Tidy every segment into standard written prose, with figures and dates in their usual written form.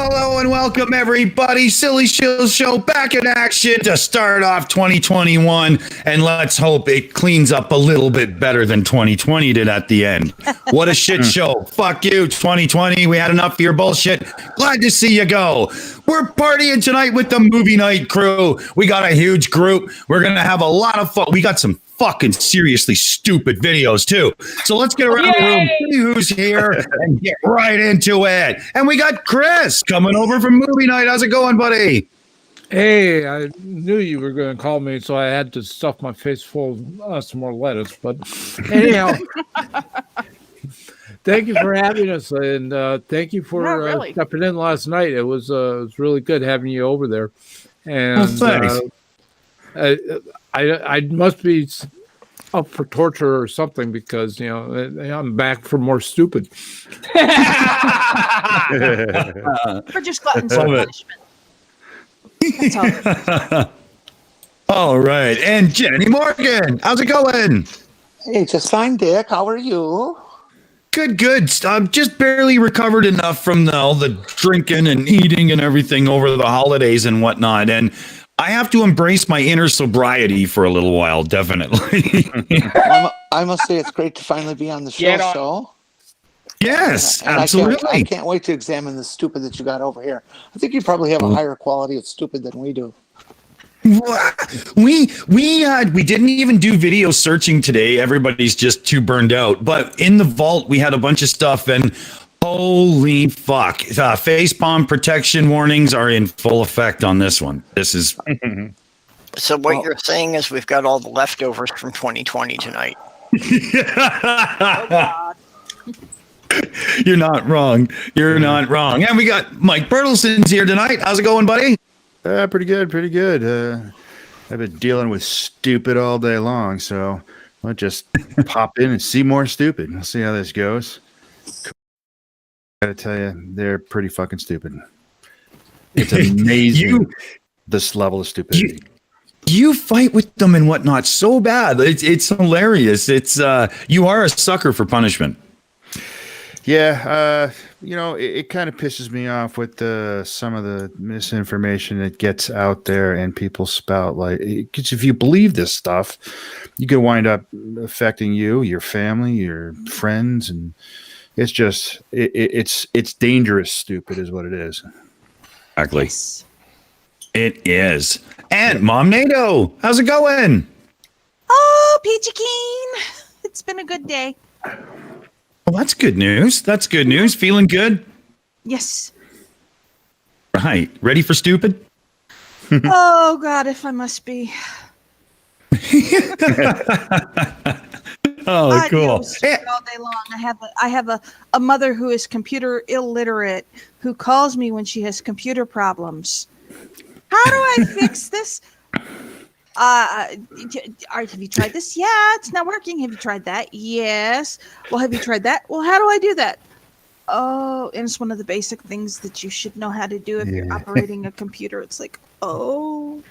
Hello and welcome, everybody. Silly Shills Show back in action to start off 2021. And let's hope it cleans up a little bit better than 2020 did at the end. What a shit show. Fuck you, 2020. We had enough of your bullshit. Glad to see you go. We're partying tonight with the movie night crew. We got a huge group. We're going to have a lot of fun. We got some fucking seriously stupid videos too. So let's get around the room, see who's here, and get right into it. And we got Chris coming over from movie night. How's it going, buddy? Hey, I knew you were going to call me, so I had to stuff my face full of some more lettuce. But anyhow, thank you for having us, and thank you for stepping in last night. It was really good having you over there. And thanks. I must be up for torture or something because, you know, I'm back for more stupid. We're just gluttons for punishment. That's all. All right. And Jenny Morgan, how's it going? Hey, just fine, Dick. How are you? Good. I'm just barely recovered enough from all the drinking and eating and everything over the holidays and whatnot. And I have to embrace my inner sobriety for a little while, definitely. I must say it's great to finally be on the show. Yes, and absolutely. I can't wait to examine the stupid that you got over here. I think you probably have a higher quality of stupid than we do. We didn't even do video searching today. Everybody's just too burned out. But in the vault, we had a bunch of stuff, and holy fuck. Facepalm protection warnings are in full effect on this one. This is... So what you're saying is we've got all the leftovers from 2020 tonight. Oh, God. You're not wrong. You're not wrong. And we got Mike Bertelson's here tonight. How's it going, buddy? Pretty good. I've been dealing with stupid all day long, so I'll just pop in and see more stupid. We'll see how this goes. I gotta tell you, they're pretty fucking stupid. It's amazing this level of stupidity. You fight with them and whatnot so bad. It's hilarious. It's you are a sucker for punishment. Yeah, you know, it kind of pisses me off with some of the misinformation that gets out there and people spout. Like, because if you believe this stuff, you could wind up affecting you, your family, your friends, and it's just it's dangerous. Stupid is what it is. Exactly. Yes. It is. And Mom Nato, how's it going? Oh, Peachy Keen. It's been a good day. Well, that's good news. Feeling good? Yes. Right. Ready for stupid? Oh, God, if I must be. Oh, cool. All day long. I have a mother who is computer illiterate who calls me when she has computer problems. How do I fix this? Have you tried this? Yeah, it's not working. Have you tried that? Yes. Well, have you tried that? Well, how do I do that? Oh, and it's one of the basic things that you should know how to do if you're operating a computer. It's like, oh.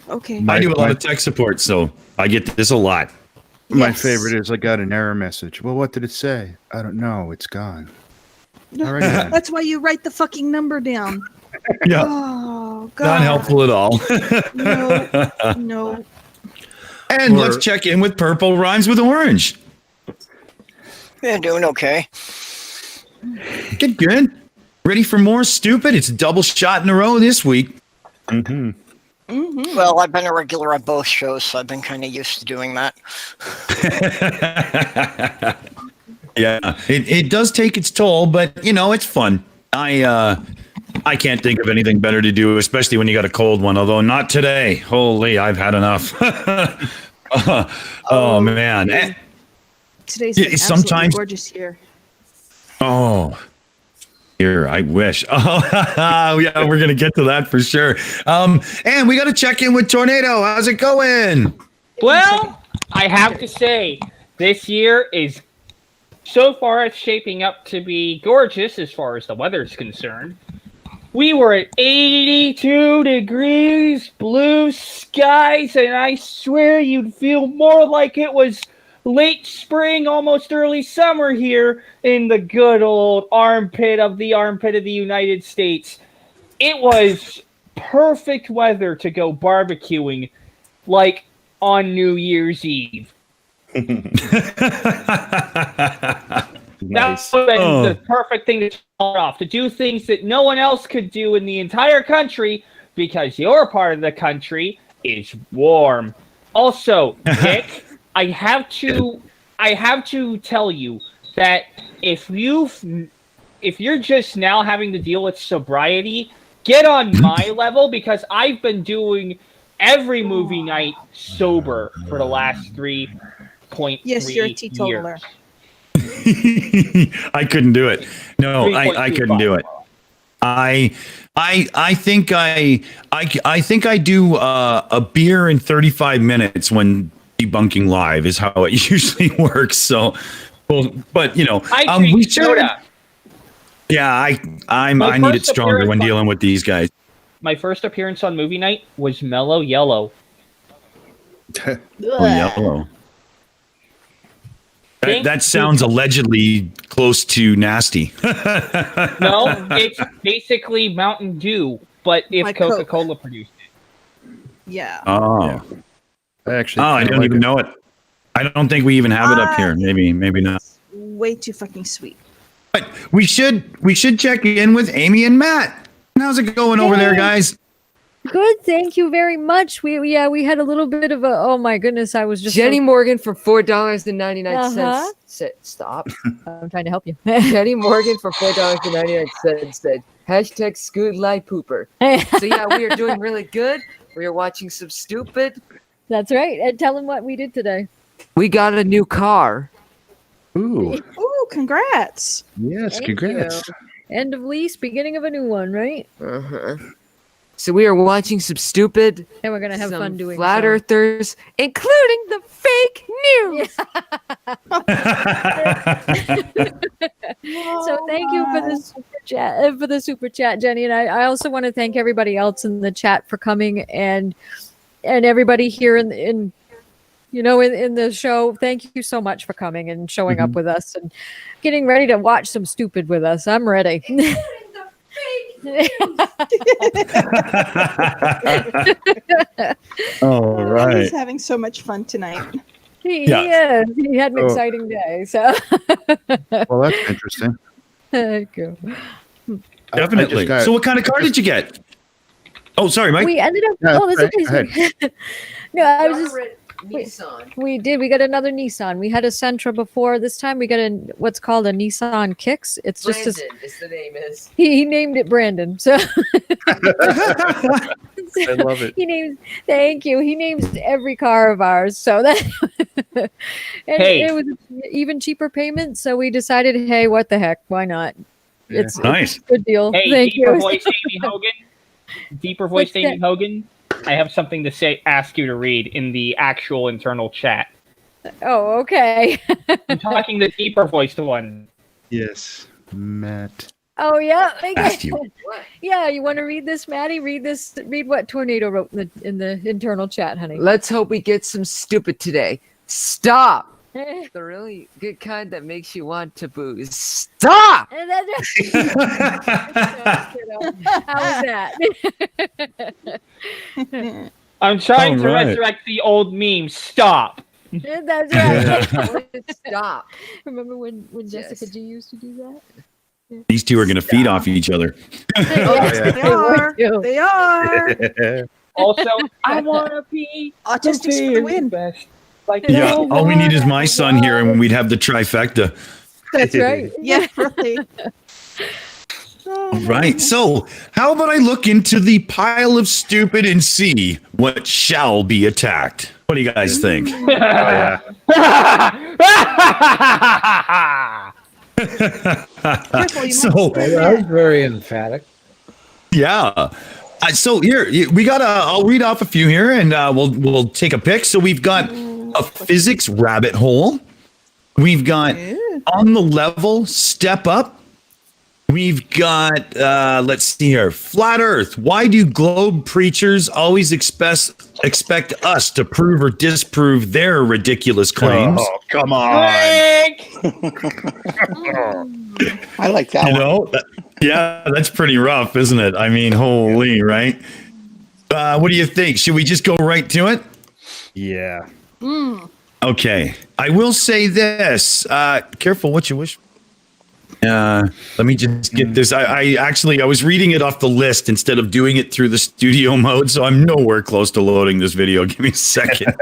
Okay. I do a lot of tech support, so I get this a lot. My favorite is I got an error message. Well, what did it say? I don't know. It's gone. That's why you write the fucking number down. Yeah. Oh, God. Not helpful at all. No. And let's check in with Purple Rhymes with Orange. Yeah, doing okay. Good. Ready for more stupid? It's a double shot in a row this week. Mm-hmm. Mm-hmm. Well, I've been a regular on both shows, so I've been kind of used to doing that. Yeah, it does take its toll, but, you know, it's fun. I can't think of anything better to do, especially when you got a cold one, although not today. Holy, I've had enough. Oh, man. Today's sometimes gorgeous here. Oh, here, I wish. Oh, yeah, we're going to get to that for sure. And we got to check in with Tornado. How's it going? Well, I have to say, this year is so far it's shaping up to be gorgeous as far as the weather is concerned. We were at 82 degrees, blue skies, and I swear you'd feel more like it was late spring, almost early summer here in the good old armpit of the United States. It was perfect weather to go barbecuing, like on New Year's Eve. That would have been the perfect thing to start off, to do things that no one else could do in the entire country because your part of the country is warm. Also, Dick, I have to tell you that if you're just now having to deal with sobriety, get on my level because I've been doing every movie night sober for the last 3.3 Yes, you're a teetotaler. years. I couldn't do it. No, I couldn't do it. I think I do a beer in 35 minutes when debunking live is how it usually works. So, well, but we should. Yeah, I need it stronger when dealing with these guys. My first appearance on movie night was Mellow Yellow. Yellow. That sounds allegedly close to nasty. No, it's basically Mountain Dew, but if Like Coca-Cola produced it. Yeah. Oh, Actually, I don't even know it. I don't think we even have it up here. Maybe not. Way too fucking sweet. But we should check in with Aimee and Matt. How's it going over there, guys? Good, thank you very much. We had a little bit of a, oh my goodness, I was just Jenny Morgan for $4.99 said, stop. I'm trying to help you. Jenny Morgan for $4.99 said, hashtag Scoot Light Pooper. So yeah, we are doing really good. We are watching some stupid. That's right. And tell them what we did today. We got a new car. Ooh. Ooh, congrats. Yes, Thank congrats. you. End of lease, beginning of a new one, right? Uh-huh. So we are watching some stupid, and we're gonna have some fun doing flat so. earthers, including the fake news. So thank you for the super chat, Jenny, and I also want to thank everybody else in the chat for coming and everybody here in the show. Thank you so much for coming and showing up with us and getting ready to watch some stupid with us. I'm ready. All right. He's having so much fun tonight. He had an exciting day. So Well, that's interesting. Cool. Definitely. So what kind of car did you get? Oh, sorry, Mike. We ended up. Yeah, this is okay. No, I was just. Nissan. We did. We got another Nissan. We had a Sentra before. This time we got what's called a Nissan Kicks. It's Brandon just is the name is. he named it Brandon. So I love it. Thank you. He names every car of ours. So that it was even cheaper payment. So we decided, hey, what the heck? Why not? Yeah. It's Nice. a good deal. Hey, Thank deeper you. voice Aimee Hogan. Deeper voice What's Aimee that? Hogan. I have something to say. Ask you to read in the actual internal chat. Oh, okay. I'm talking the deeper voiced one. Yes, Matt. Oh yeah. Asked you. Yeah, you want to read this, Maddie? Read what Tornado wrote in the internal chat, honey. Let's hope we get some stupid today. Stop. The really good kind that makes you want to booze. Stop. And then- How was that? I'm trying All to right. resurrect the old meme. Stop. That's right. Stop. Remember when Jessica G used to do that? These two are going to feed off each other. Yes, they are. They are. Also, I want to be Autistics for the win. best. Like Yeah. no All we need is one my son here, and we'd have the trifecta. That's right. Yeah, really. All right. So, how about I look into the pile of stupid and see what shall be attacked? What do you guys think? Oh, yeah. Careful, you So- might scare That was Matt. very emphatic. Yeah. So here we got. I'll read off a few here, and we'll take a pick. So we've got a physics rabbit hole. We've got on the level step up, We've got, let's see here, Flat Earth. Why do globe preachers always expect us to prove or disprove their ridiculous claims? Oh, come on. I like that one. Yeah, that's pretty rough, isn't it? I mean, holy, right? What do you think? Should we just go right to it? Yeah. Okay. I will say this. Careful what you wish. Let me just get this. I was reading it off the list instead of doing it through the studio mode, so I'm nowhere close to loading this video. Give me a second.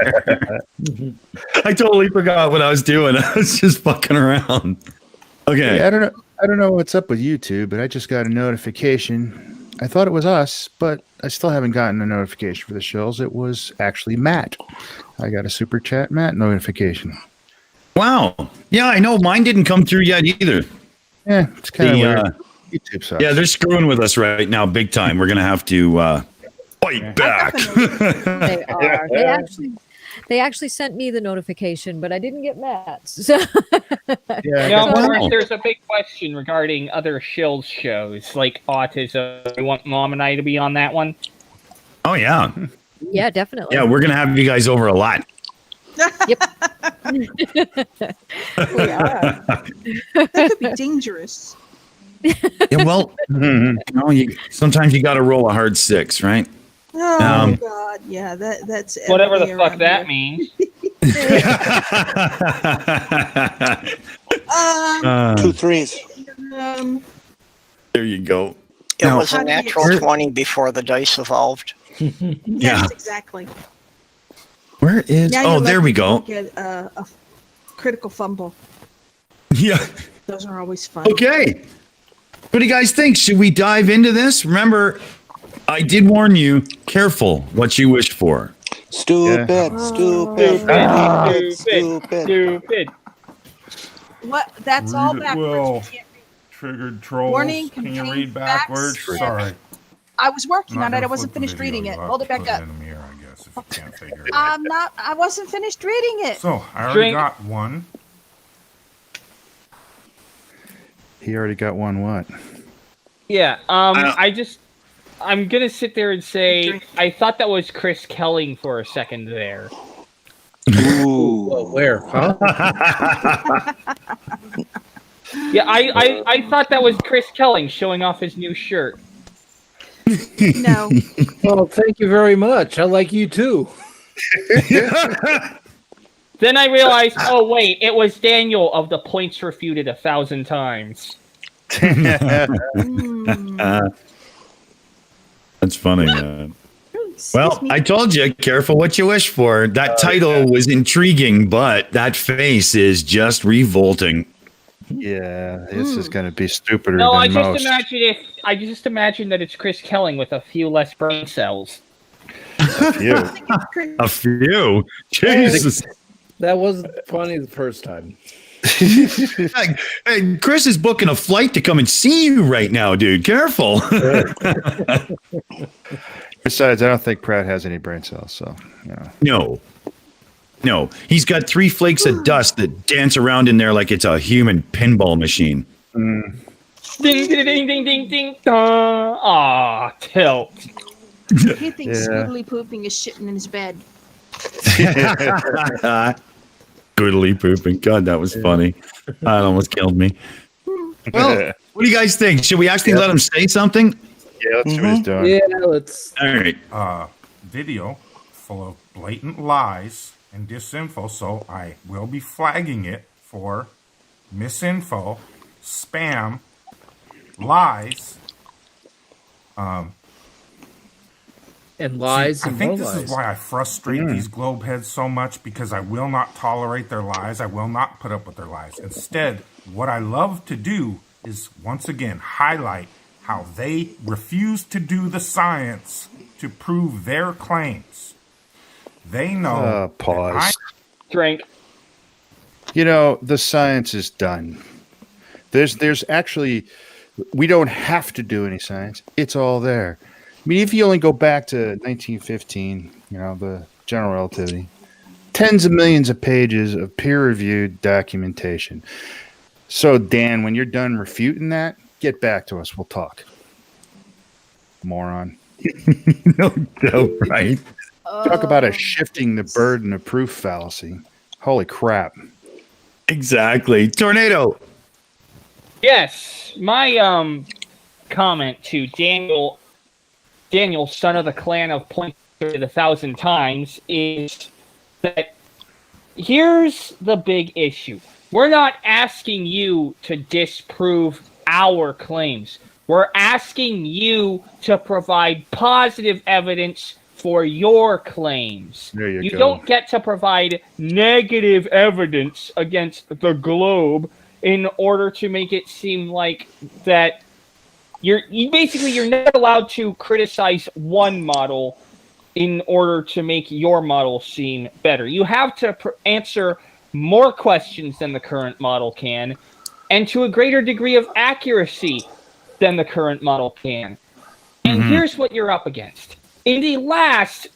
I totally forgot what I was doing. I was just fucking around. Okay. Yeah, I don't know what's up with YouTube, but I just got a notification. I thought it was us, but I still haven't gotten a notification for the Shills. It was actually Matt. I got a super chat Matt notification. Wow. Yeah, I know. Mine didn't come through yet either. Yeah, it's kind of weird. YouTube sucks. Yeah, they're screwing with us right now, big time. We're gonna have to fight back. They are. They actually sent me the notification, but I didn't get Matt's. So Of course, there's a big question regarding other Shills shows like autism. We want Mom and I to be on that one. Oh yeah. Yeah, definitely. Yeah, we're gonna have you guys over a lot. Yep. We are. That could be dangerous. Yeah, well, sometimes you got to roll a hard 6, right? Oh God, yeah, that's Whatever the everything fuck around that here. means. 2 threes. There you go. It was a natural 20 before the dice evolved. Yeah, Yes, exactly. Where is? Now Oh, you're there we lucky go. you don't get a critical fumble. Yeah. Those are always fun. Okay. What do you guys think? Should we dive into this? Remember, I did warn you. Careful what you wish for. Stupid. What? That's all Read it backwards. well. We can't read. Triggered trolls. Warning, Can you contains read backwards? facts. Sorry. I was working Not on it. I gonna wasn't flip the finished video. reading it. You'll have Hold to it back put up. in the mirror, I guess, if you can't figure it out. I'm not. I wasn't finished reading it. So I already Drink. got one. He already got one what? Yeah. I'm gonna sit there and say I thought that was Chris Kelling for a second there. Ooh. Well, where? Huh? Yeah, I thought that was Chris Kelling showing off his new shirt. No. Well, thank you very much. I like you too. Then I realized, oh wait, it was Daniel of the Points Refuted 1,000 times. That's funny, man. Excuse Well, me. I told you, careful what you wish for. That title was intriguing, but that face is just revolting. Yeah, this is going to be stupider No, than most. I just imagine that it's Chris Kelling with a few less brain cells. A few. A few. Jesus. That wasn't funny the first time. Hey, Chris is booking a flight to come and see you right now, dude. Careful. Besides, I don't think Pratt has any brain cells, so No. He's got 3 flakes of dust that dance around in there like it's a human pinball machine. Ding ding ding ding ding ding. Aw, tilt. He thinks Yeah. Scoodly pooping is shitting in his bed. Goodly pooping. God, that was funny. That almost killed me. Well, what do you guys think? Should we actually let him say something? Yeah, let's see what he's doing. Yeah, let's. All right. Video full of blatant lies and disinfo, so I will be flagging it for misinfo, spam, lies. And lies I and think more this lies. is why I frustrate these globe heads so much, because I will not tolerate their lies. I will not put up with their lies. Instead, what I love to do is once again highlight how they refuse to do the science to prove their claims. They know. Pause. Drink. You know, the science is done. There's actually, we don't have to do any science. It's all there. I mean, if you only go back to 1915, the general relativity, tens of millions of pages of peer-reviewed documentation. So, Dan, when you're done refuting that, Get back to us. We'll talk. Moron. No doubt, right? Talk about a shifting the burden of proof fallacy. Holy crap. Exactly. Tornado. Yes, my comment to Daniel, son of the clan of Pointed 1,000 times, is that here's the big issue. We're not asking you to disprove our claims. We're asking you to provide positive evidence for your claims. There you go. Don't get to provide negative evidence against the globe in order to make it seem like that you're not allowed to criticize one model in order to make your model seem better. You have to answer more questions than the current model can, and to a greater degree of accuracy than the current model can. And here's what you're up against. In the last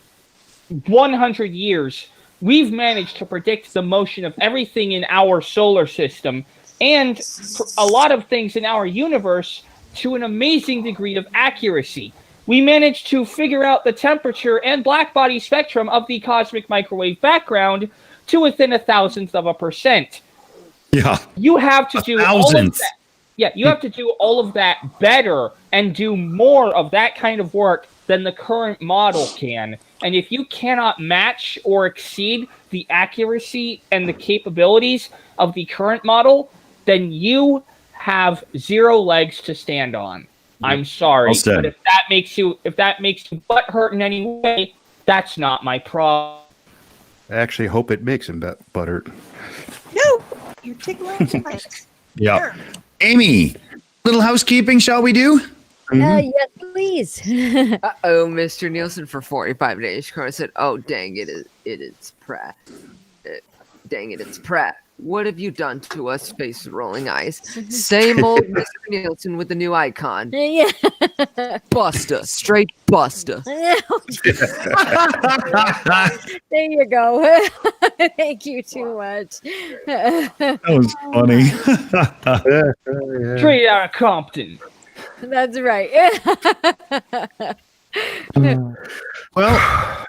100 years, we've managed to predict the motion of everything in our solar system and a lot of things in our universe to an amazing degree of accuracy. We managed to figure out the temperature and blackbody spectrum of the cosmic microwave background to within 1,000%. Yeah. You have to do all of that. Yeah, you have to do all of that better and do more of that kind of work than the current model can. And if you cannot match or exceed the accuracy and the capabilities of the current model, then you have 0 legs to stand on. I'm sorry, but if that makes you butt hurt in any way, that's not my problem. I actually hope it makes him butt hurt. No, you're tickling my face. Yeah. Sure. Amy, little housekeeping, shall we do? Yes, please. Uh-oh, Mr. Nielsen for 45 days. Carter said, oh, dang it, it's Pratt. Dang it, it's Pratt. What have you done to us, face rolling eyes? Same old Mr. Nielsen with the new icon. Yeah. Busta, straight Busta. There you go. Thank you too much. That was funny. Straight out of Compton. That's right. Well,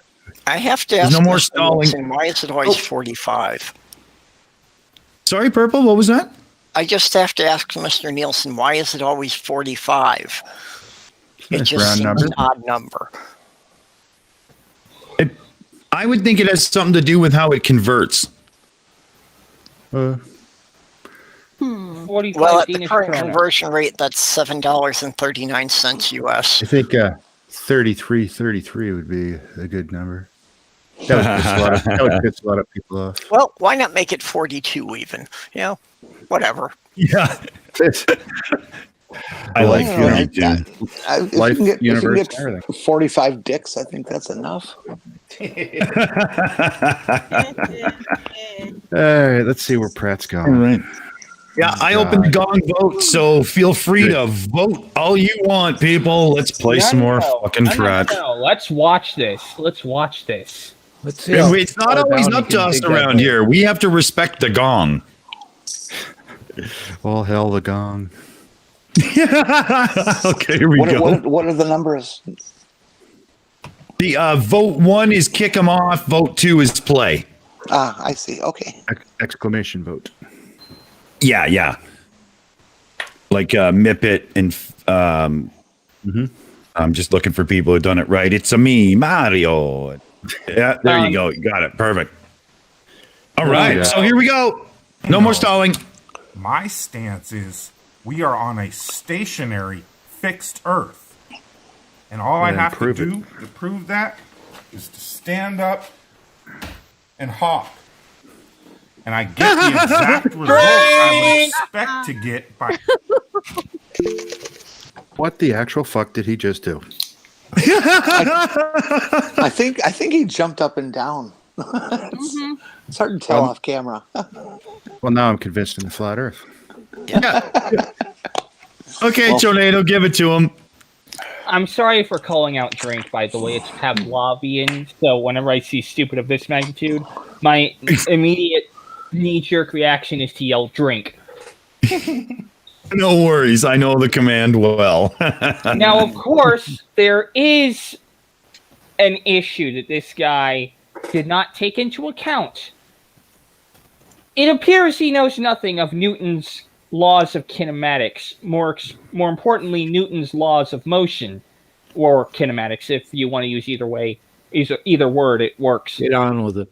I have to ask no more Mr. stalling. Nielsen, why is it always 45? Sorry, Purple, what was that? I just have to ask Mr. Nielsen, why is it always 45? It Nice just round seems number. an odd number. I would think it has something to do with how it converts. 45 Well, at the Danish current krona. conversion rate, that's $7.39 US. I think 33 would be a good number. That would piss a lot of people off. Well, why not make it 42 even? You know, whatever. Yeah. I like Yeah, 42. If Life, you can universe, get everything. 45 dicks, I think that's enough. All right, let's see where Pratt's All going. right. Yeah, I opened the gong vote, so feel free to vote all you want, people. Let's play some more fucking Pratt. No, let's watch this. Let's watch this. Let's see. how It's not far always down up he to can us dig that around hole. here. We have to respect the gong. All hell the gong. Okay, here we go. What are the numbers? The vote 1 is kick them off. Vote 2 is play. Ah, I see. Okay. Exclamation vote. Yeah. Like Mipet and I'm just looking for people who've done it right. It's a me, Mario. Yeah, there you go. You got it. Perfect. All right. yeah. So here we go. No more stalling. My stance is we are on a stationary, fixed Earth. And all I Then have to prove it. do to prove that is to stand up and hawk. And I get the exact result I would expect to get by. What the actual fuck did he just do? I think he jumped up and down. It's hard to tell off camera. Well, now I'm convinced in the flat Earth. Okay, Tornado, give it to him. I'm sorry for calling out drink, by the way. It's Pavlovian, so whenever I see stupid of this magnitude, my immediate knee-jerk reaction is to yell drink. No worries. I know the command well. Now, of course, there is an issue that this guy did not take into account. It appears he knows nothing of Newton's laws of kinematics. More importantly, Newton's laws of motion, or kinematics, if you want to use either word, it works. Get on with it.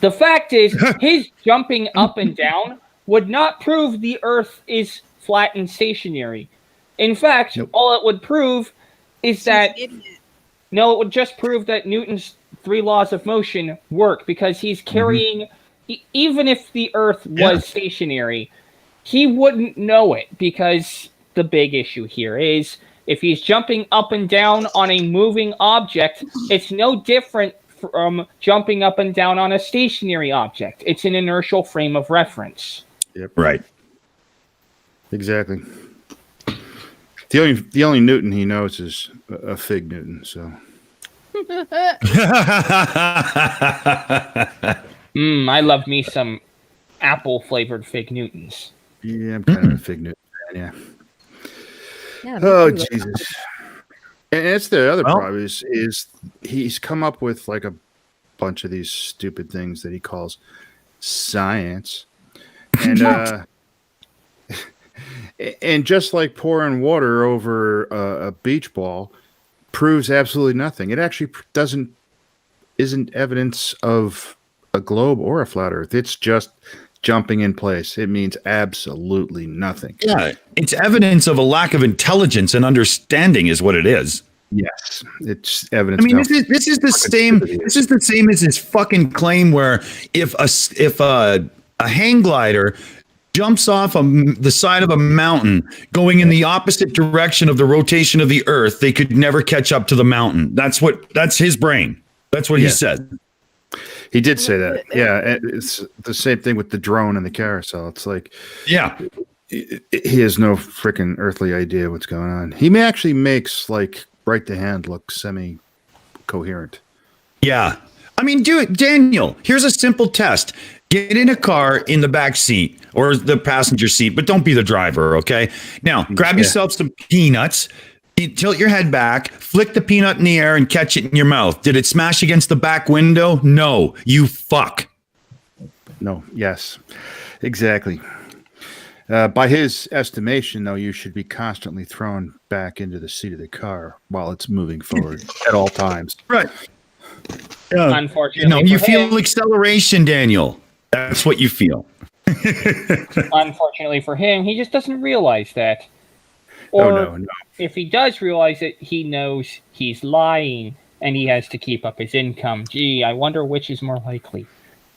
The fact is, his jumping up and down would not prove the Earth is flat and stationary. In fact, all it would prove is that... No, it would just prove that Newton's 3 laws of motion work, because he's carrying... Even if the Earth was stationary, he wouldn't know it, because the big issue here is if he's jumping up and down on a moving object, it's no different from jumping up and down on a stationary object. It's an inertial frame of reference. Yep. Right. Exactly. The only Newton he knows is a Fig Newton. So. I love me some apple flavored Fig Newtons. Yeah, I'm kind of a Fig Newton fan. Yeah, Oh Jesus. And it's the other problem is he's come up with like a bunch of these stupid things that he calls science, and and just like pouring water over a beach ball proves absolutely nothing. It actually isn't evidence of a globe or a flat Earth. It's just jumping in place. It means absolutely nothing. Yeah, it's evidence of a lack of intelligence and understanding is what it is. Yes, it's evidence. I mean, this is the same. This is the same as his fucking claim where if a hang glider jumps off the side of a mountain going in the opposite direction of the rotation of the Earth, they could never catch up to the mountain. That's his brain. That's what he said. He did say that. Yeah, it's the same thing with the drone and the carousel. It's like, yeah, he has no freaking earthly idea what's going on. He actually makes like right to hand look semi-coherent. Yeah. I mean, do it, Daniel. Here's a simple test. Get in a car in the back seat or the passenger seat, but don't be the driver, okay? Now, grab yourself some peanuts, tilt your head back, flick the peanut in the air, and catch it in your mouth. Did it smash against the back window? No, you fuck. No, yes, exactly. By his estimation, though, you should be constantly thrown back into the seat of the car while it's moving forward at all times. Right. Unfortunately, you feel acceleration, Daniel. That's what you feel. Unfortunately for him, he just doesn't realize that. Or no. If he does realize it, he knows he's lying and he has to keep up his income. Gee, I wonder which is more likely.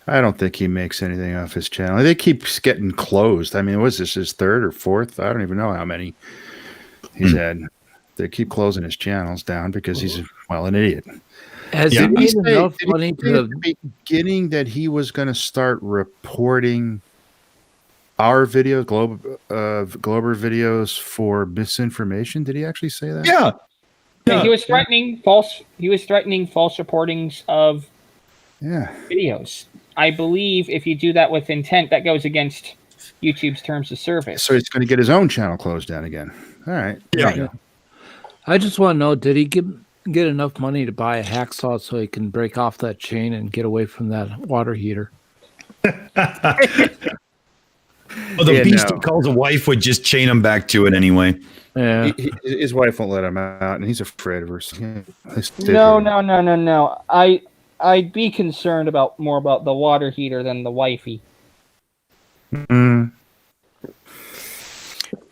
I don't think he makes anything off his channel. They keep getting closed. I mean, was this his third or fourth? I don't even know how many he's had. They keep closing his channels down because he's, an idiot. Has he made enough money to the beginning that he was going to start reporting our videos, Glober videos for misinformation? Did he actually say that? Yeah. He was threatening false. He was threatening false reportings of videos. I believe if you do that with intent, that goes against YouTube's terms of service. So he's going to get his own channel closed down again. All right. Yeah. I just want to know: did he get enough money to buy a hacksaw so he can break off that chain and get away from that water heater? Well, the beast he calls a wife would just chain him back to it anyway. Yeah, his wife won't let him out, and he's afraid of her. So No. I'd be concerned more about the water heater than the wifey. Mm.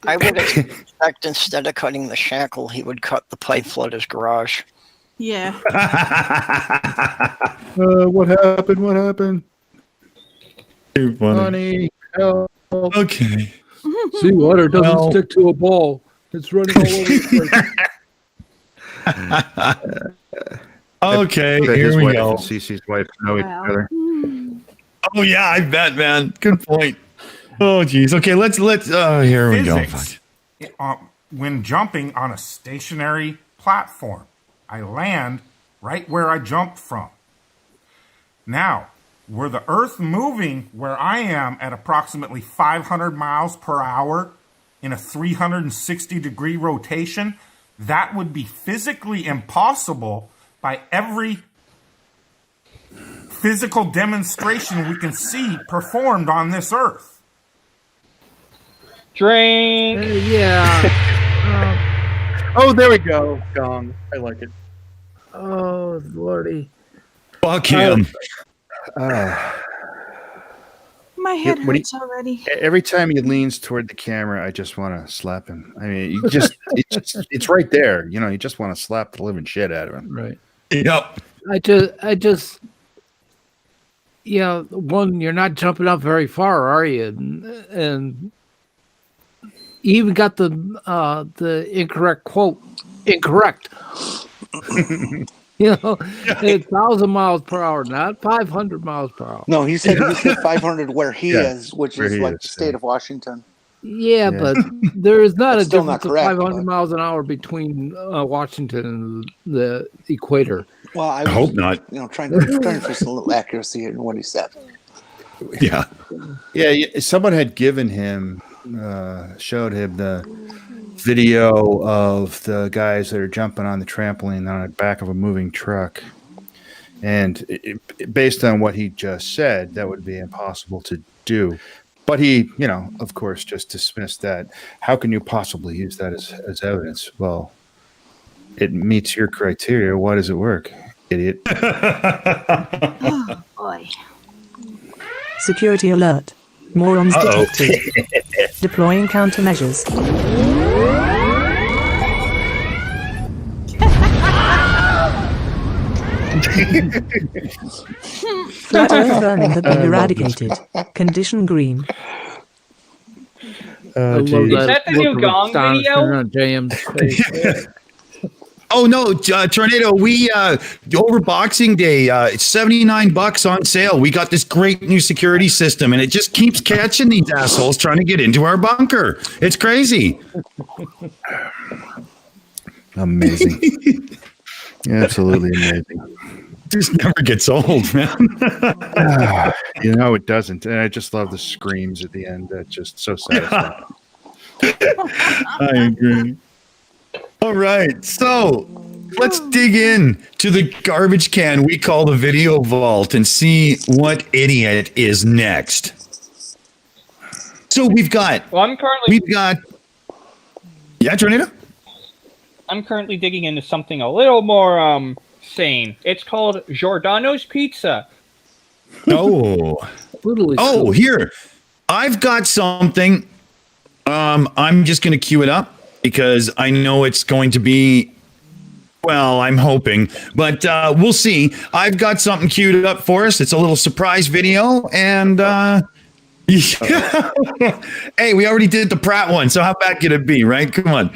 I would expect instead of cutting the shackle, he would cut the pipe flood his garage. Yeah. What happened? Too funny. Honey, help. Okay. See, water doesn't stick to a ball. It's running all over the place. Okay, his here we wife go. and Cece's wife know each other. Oh yeah, I bet, man. Good point. Oh geez. Okay, let's. Here we go. When jumping on a stationary platform, I land right where I jumped from. Now, were the Earth moving where I am at approximately 500 miles per hour, in a 360-degree rotation, that would be physically impossible by every physical demonstration we can see performed on this earth. Drink. Oh, there we go. Gong. I like it. Oh, Lordy. Fuck him. My head hurts already. Every time he leans toward the camera, I just want to slap him. I mean, it's right there. You know, you just want to slap the living shit out of him. Right. Yep. I just, one, you're not jumping up very far, are you? And you even got the incorrect quote. Incorrect. It's 1,000 miles per hour, not 500 miles per hour. No, he said 500 where he is, which is like the state of Washington. Yeah, but there is not That's a still difference not correct, of 500 but- miles an hour between Washington and the equator. Well, I hope not. Trying for some little accuracy in what he said. Yeah. Someone had given him, showed him the video of the guys that are jumping on the trampoline on the back of a moving truck. And based on what he just said, that would be impossible to do. But he, of course, just dismissed that. How can you possibly use that as evidence? Well, it meets your criteria. Why does it work, idiot? Oh, boy. Security alert. Morons detected. Deploying countermeasures. Flat Earth vermin have been eradicated. Condition green. Is that the new Gong video? Oh no, Tornado! We over Boxing Day, it's $79 on sale. We got this great new security system, and it just keeps catching these assholes trying to get into our bunker. It's crazy. Amazing. Absolutely amazing. This never gets old, man. It doesn't. And I just love the screams at the end. That's just so satisfying. I agree. All right, so let's dig in to the garbage can we call the video vault and see what idiot is next. So we've got. Yeah, Tornado? I'm currently digging into something a little more sane. It's called Giordano's Pizza. Oh, here. I've got something. I'm just going to cue it up because I know it's going to be, well, I'm hoping, but we'll see. I've got something queued up for us. It's a little surprise video, and hey, we already did the Pratt one, so how bad could it be, right? Come on.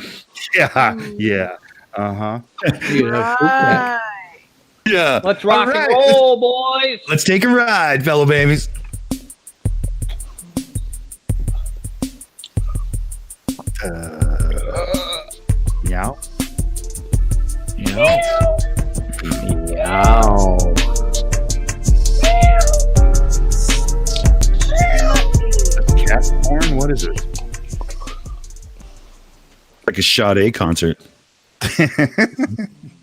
Yeah. Uh-huh. Yeah. Let's rock and roll, boys. Let's take a ride, fellow babies. Meow. Meow. Cat porn? What is it? Like a Sade concert.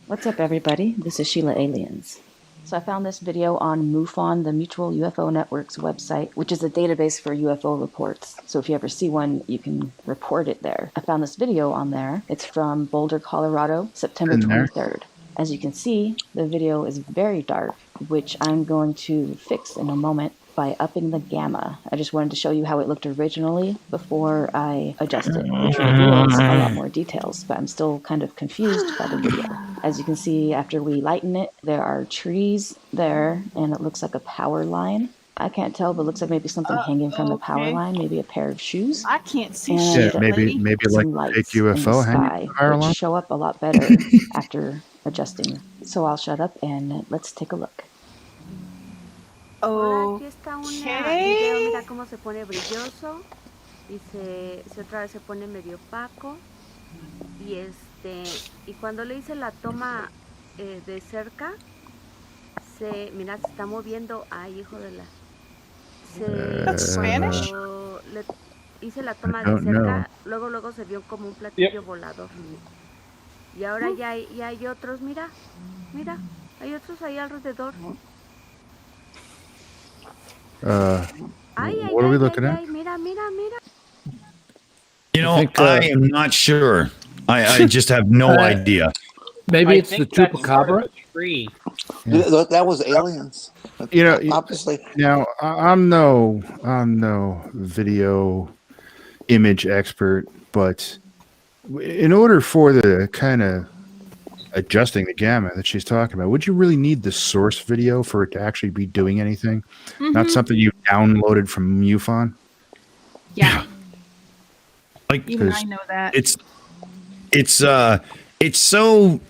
What's up, everybody? This is Sheila Aliens. So I found this video on MUFON, the Mutual UFO Network's website, which is a database for UFO reports. So if you ever see one, you can report it there. I found this video on there. It's from Boulder, Colorado, September 23rd. As you can see, the video is very dark, which I'm going to fix in a moment by upping the gamma. I just wanted to show you how it looked originally before I adjust it, which reveals a lot more details, but I'm still kind of confused by the video. As you can see, after we lighten it, there are trees there, and it looks like a power line. I can't tell, but it looks like maybe something hanging from the power line, maybe a pair of shoes. I can't see Yeah, shit. maybe like a fake UFO hanging from the power line. Which show up a lot better after adjusting. So I'll shut up and let's take a look. Aquí está un video, mira cómo se pone brilloso y otra vez se pone medio opaco y cuando le hice la toma de cerca mira, se está moviendo. Ay, hijo de la That's Spanish? hice la toma de don't cerca, luego se vio como un platillo volador. Y ahora ya hay otros, mira, hay otros ahí alrededor. What are we looking at? Mira. You know, I am not sure. I just have no idea. Maybe it's the chupacabra. That was aliens. You know, obviously. Now, I'm no video image expert, but in order for the kind of adjusting the gamma that she's talking about, would you really need the source video for it to actually be doing anything? Not something you downloaded from MUFON? Yeah. Like, even I know that. It's so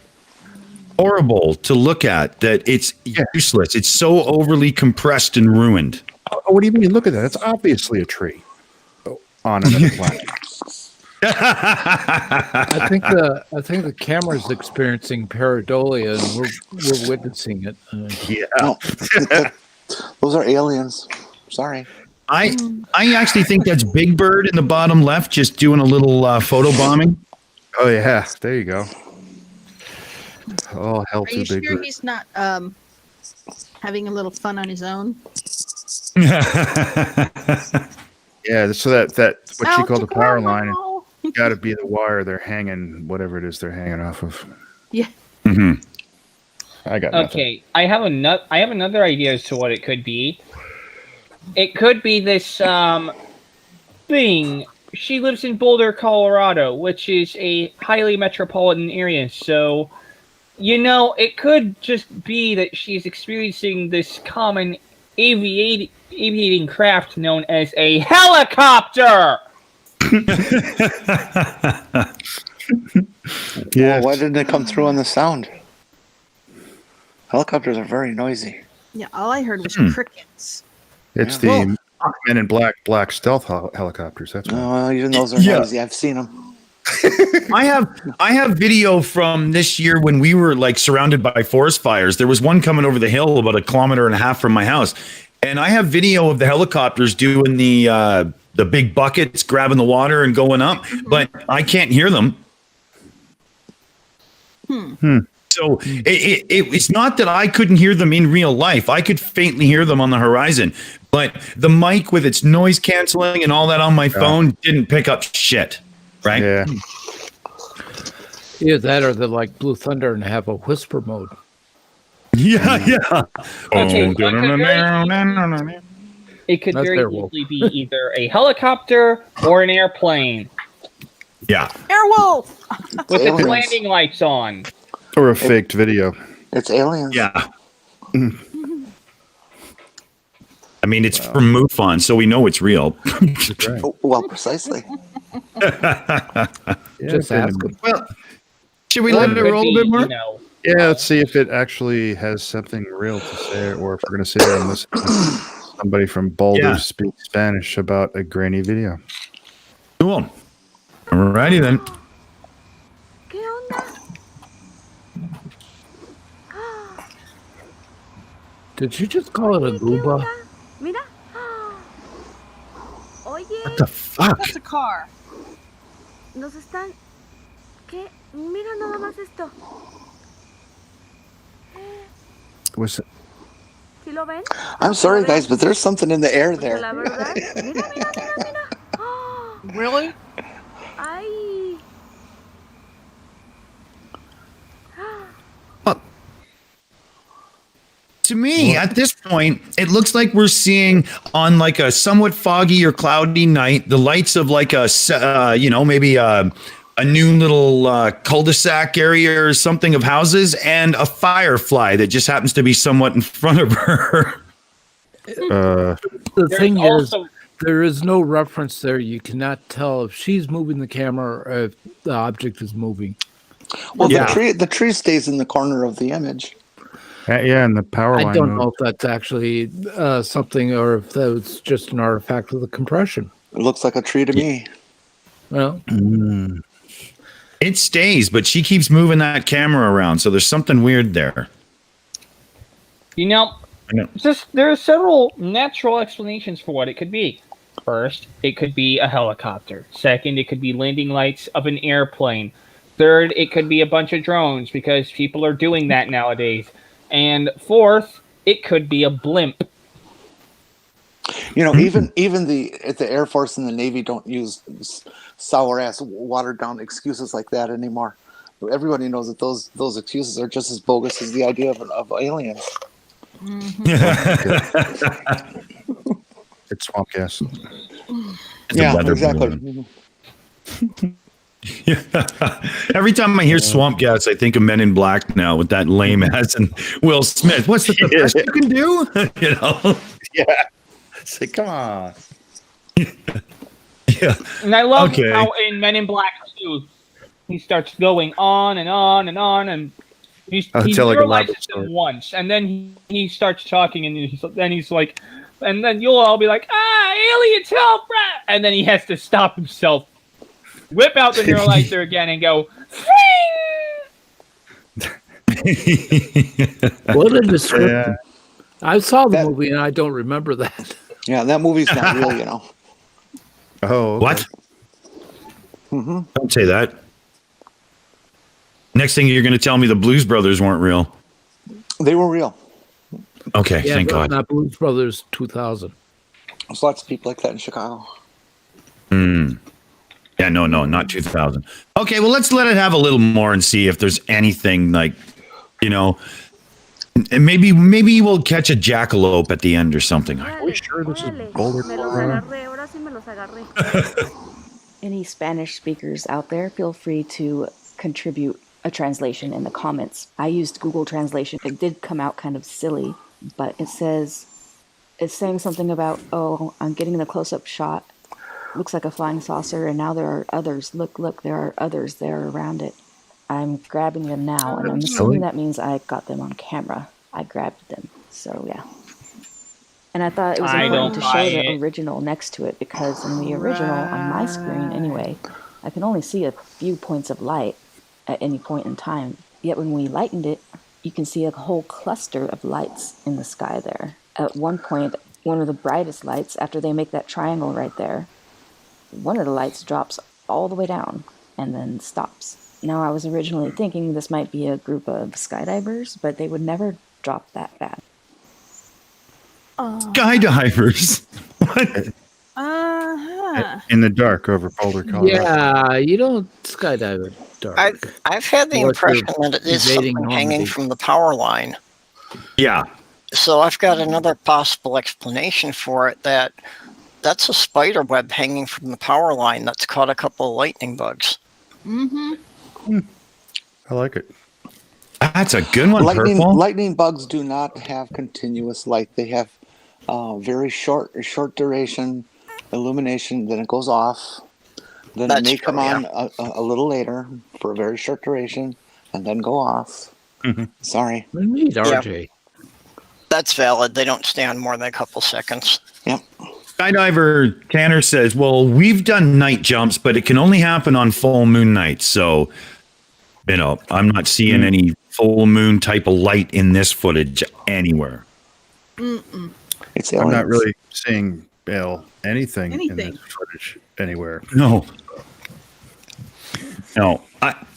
horrible to look at that it's useless. It's so overly compressed and ruined. Oh, what do you mean? Look at that. It's obviously a tree on another planet. I think the camera's experiencing pareidolia, and we're witnessing it. No, those are aliens. Sorry. I actually think that's Big Bird in the bottom left, just doing a little photo bombing. Oh yeah, there you go. Oh, hell Are to you Big sure Bird. he's not having a little fun on his own? Yeah, so that what she Out called to the power Cornwall. line got to be the wire they're hanging, whatever it is they're hanging off of. Yeah. Mm-hmm. I got nothing. Okay, I have another idea as to what it could be. It could be this thing. She lives in Boulder, Colorado, which is a highly metropolitan area. So, it could just be that she's experiencing this common aviating craft known as a helicopter. Yeah. Well, why didn't it come through on the sound? Helicopters are very noisy. Yeah, all I heard was crickets. It's the Men in Black stealth helicopters. That's no, even those are noisy. I've seen them. I have video from this year when we were like surrounded by forest fires. There was one coming over the hill about 1.5 kilometers from my house, and I have video of the helicopters doing the big buckets, grabbing the water and going up, but I can't hear them. So it's not that I couldn't hear them in real life. I could faintly hear them on the horizon, but the mic with its noise canceling and all that on my phone didn't pick up shit. Right? Yeah. Either that or they're like Blue Thunder and have a whisper mode. Yeah. Okay, it could That's very Airwolf. easily be either a helicopter or an airplane Yeah. Airwolf! with its aliens. landing lights on. Or a faked video. It's aliens. Yeah. I mean, it's from MUFON, so we know it's real. Right. Well, precisely. Just ask them. Well, should we let it roll a bit more? Yeah, let's see if it actually has something real to say, or if we're going to sit here and listen to somebody from Boulder speak Spanish about a grainy video. Cool. Alrighty then. ¿Qué onda? Did you just call it a gooba? Mira. Oye, What the fuck? That's a car. nos están... ¿Qué? Mira nada más esto. What's it? ¿Sí lo ven? I'm sorry, guys, but there's something in the air there. La verdad. Mira. Really? Ay. To me, at this point, it looks like we're seeing on like a somewhat foggy or cloudy night the lights of like a, maybe a new little cul-de-sac area or something of houses and a firefly that just happens to be somewhat in front of her. The thing is, there is no reference there. You cannot tell if she's moving the camera or if the object is moving. Well, the tree stays in the corner of the image. Yeah, and the power line. I don't know if that's actually something or if that was just an artifact of the compression. It looks like a tree to me. Well, it stays, but she keeps moving that camera around, so there's something weird there. There are several natural explanations for what it could be. First, it could be a helicopter. Second, it could be landing lights of an airplane. Third, it could be a bunch of drones because people are doing that nowadays. And fourth, it could be a blimp. You know, even the Air Force and the Navy don't use sour ass, watered down excuses like that anymore. Everybody knows that those excuses are just as bogus as the idea of aliens. It's swamp gas. Yeah, exactly. Every time I hear swamp gas, I think of Men in Black now with that lame ass and Will Smith. What's the best you can do? You know? Yeah. Say, come on. Yeah. And I love how in Men in Black 2, he starts going on and on and on, and he realizes them once, and then he starts talking, and he's like, and then you'll all be like, aliens, help, rat! And then he has to stop himself, whip out the neuralizer again, and go, What a description. Yeah. I saw the movie, and I don't remember that. Yeah, that movie's not real, you know. Oh, okay. What? Don't say that. Next thing you're going to tell me the Blues Brothers weren't real. They were real. Okay, thank God. Not Blues Brothers 2000. There's lots of people like that in Chicago. Yeah, no, not 2000. Okay, well, let's let it have a little more and see if there's anything like, you know, and maybe we'll catch a jackalope at the end or something. Are we sure this is Boulder, Colorado? Any Spanish speakers out there, feel free to contribute a translation in the comments. I used Google Translation. It did come out kind of silly, but it's saying something about, oh, I'm getting the close-up shot. Looks like a flying saucer, and now there are others. Look, there are others there around it. I'm grabbing them now, and I'm assuming that means I got them on camera. I grabbed them, so yeah. And I thought it was important to show the original next to it, because in the original, on my screen anyway, I can only see a few points of light at any point in time. Yet when we lightened it, you can see a whole cluster of lights in the sky there. At one point, one of the brightest lights, after they make that triangle right there, one of the lights drops all the way down and then stops. Now, I was originally thinking this might be a group of skydivers, but they would never drop that bad. Skydivers? What? In the dark over Boulder, Colorado. Yeah, you don't skydive in the dark. I've had the impression that it is something hanging from the power line. Yeah. So I've got another possible explanation for it, that's a spider web hanging from the power line that's caught a couple of lightning bugs. I like it. That's a good one, Purple. Lightning bugs do not have continuous light. They have very short duration illumination. Then it goes off. Then it may come on a little later for a very short duration, and then go off. Sorry. We need RJ. That's valid. They don't stay on more than a couple seconds. Yep. Skydiver Tanner says, well, we've done night jumps, but it can only happen on full moon nights. So, you know, I'm not seeing any full moon type of light in this footage anywhere. I'm not really seeing anything in this footage anywhere. No.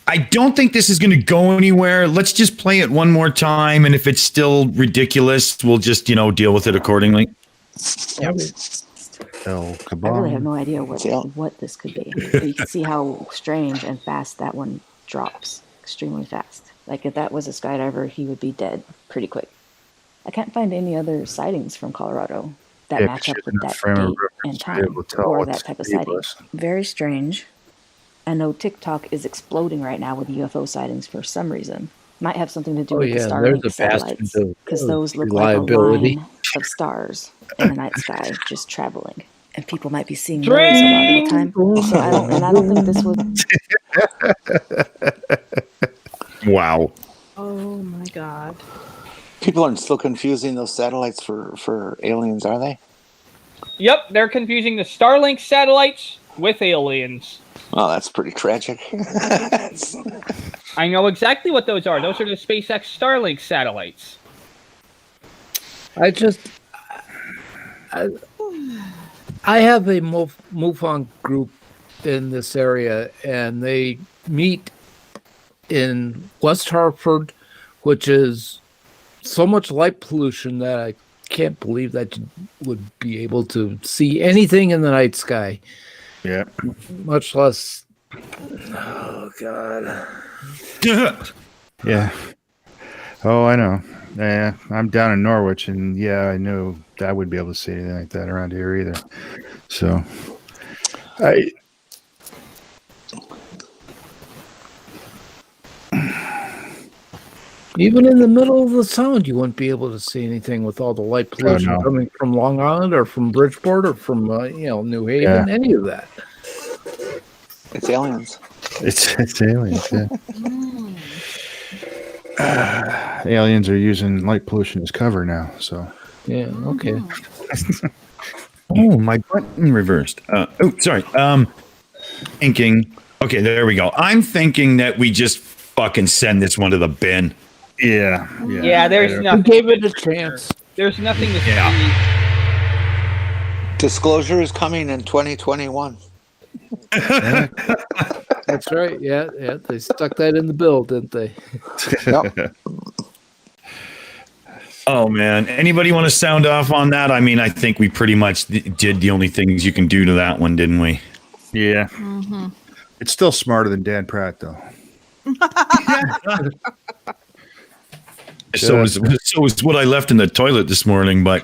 I don't think this is going to go anywhere. Let's just play it one more time, and if it's still ridiculous, we'll just, deal with it accordingly. Yep. I really have no idea what this could be. You can see how strange and fast that one drops. Extremely fast. Like, if that was a skydiver, he would be dead pretty quick. I can't find any other sightings from Colorado that match up with that date and time or that type of sighting. Very strange. I know TikTok is exploding right now with UFO sightings for some reason. Might have something to do with the Starlink satellites, because those look like a line of stars in the night sky just traveling, and people might be seeing those a lot of the time. So I don't think this was. Wow. Oh my God. People aren't still confusing those satellites for aliens, are they? Yep, they're confusing the Starlink satellites with aliens. Oh, that's pretty tragic. I know exactly what those are. Those are the SpaceX Starlink satellites. I have a MUFON group in this area, and they meet in West Hartford, which is so much light pollution that I can't believe that you would be able to see anything in the night sky. Yeah. Much less. Oh, God. Yeah. Oh, I know. Yeah, I'm down in Norwich, and yeah, I know I wouldn't be able to see anything like that around here either. So, Even in the middle of the sound, you wouldn't be able to see anything with all the light pollution coming from Long Island or from Bridgeport or from New Haven, any of that. It's aliens. It's aliens. Yeah. Aliens are using light pollution as cover now. So yeah, okay. Oh, my button reversed. Sorry. Thinking. Okay, there we go. I'm thinking that we just fucking send this one to the bin. Yeah, there's nothing. Who gave it a chance? There's nothing to see. Disclosure is coming in 2021. That's right. Yeah. They stuck that in the bill, didn't they? Yep. Oh, man. Anybody want to sound off on that? I mean, I think we pretty much did the only things you can do to that one, didn't we? Yeah. Mm-hmm. It's still smarter than Dan Pratt, though. So is what I left in the toilet this morning, but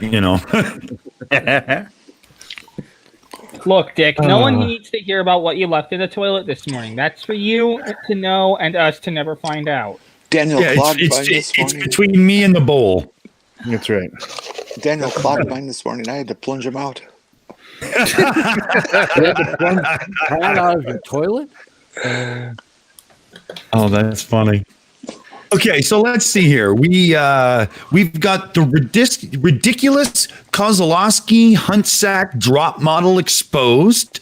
Look, Dick, no one needs to hear about what you left in the toilet this morning. That's for you to know and us to never find out. Daniel clogged it's mine this morning. It's between me and the bowl. That's right. Daniel clogged mine this morning. I had to plunge him out. You had to plunge Pat out of the toilet? Oh, that's funny. Okay, so let's see here. We've got the ridiculous Kozlowski hunt sack drop model exposed.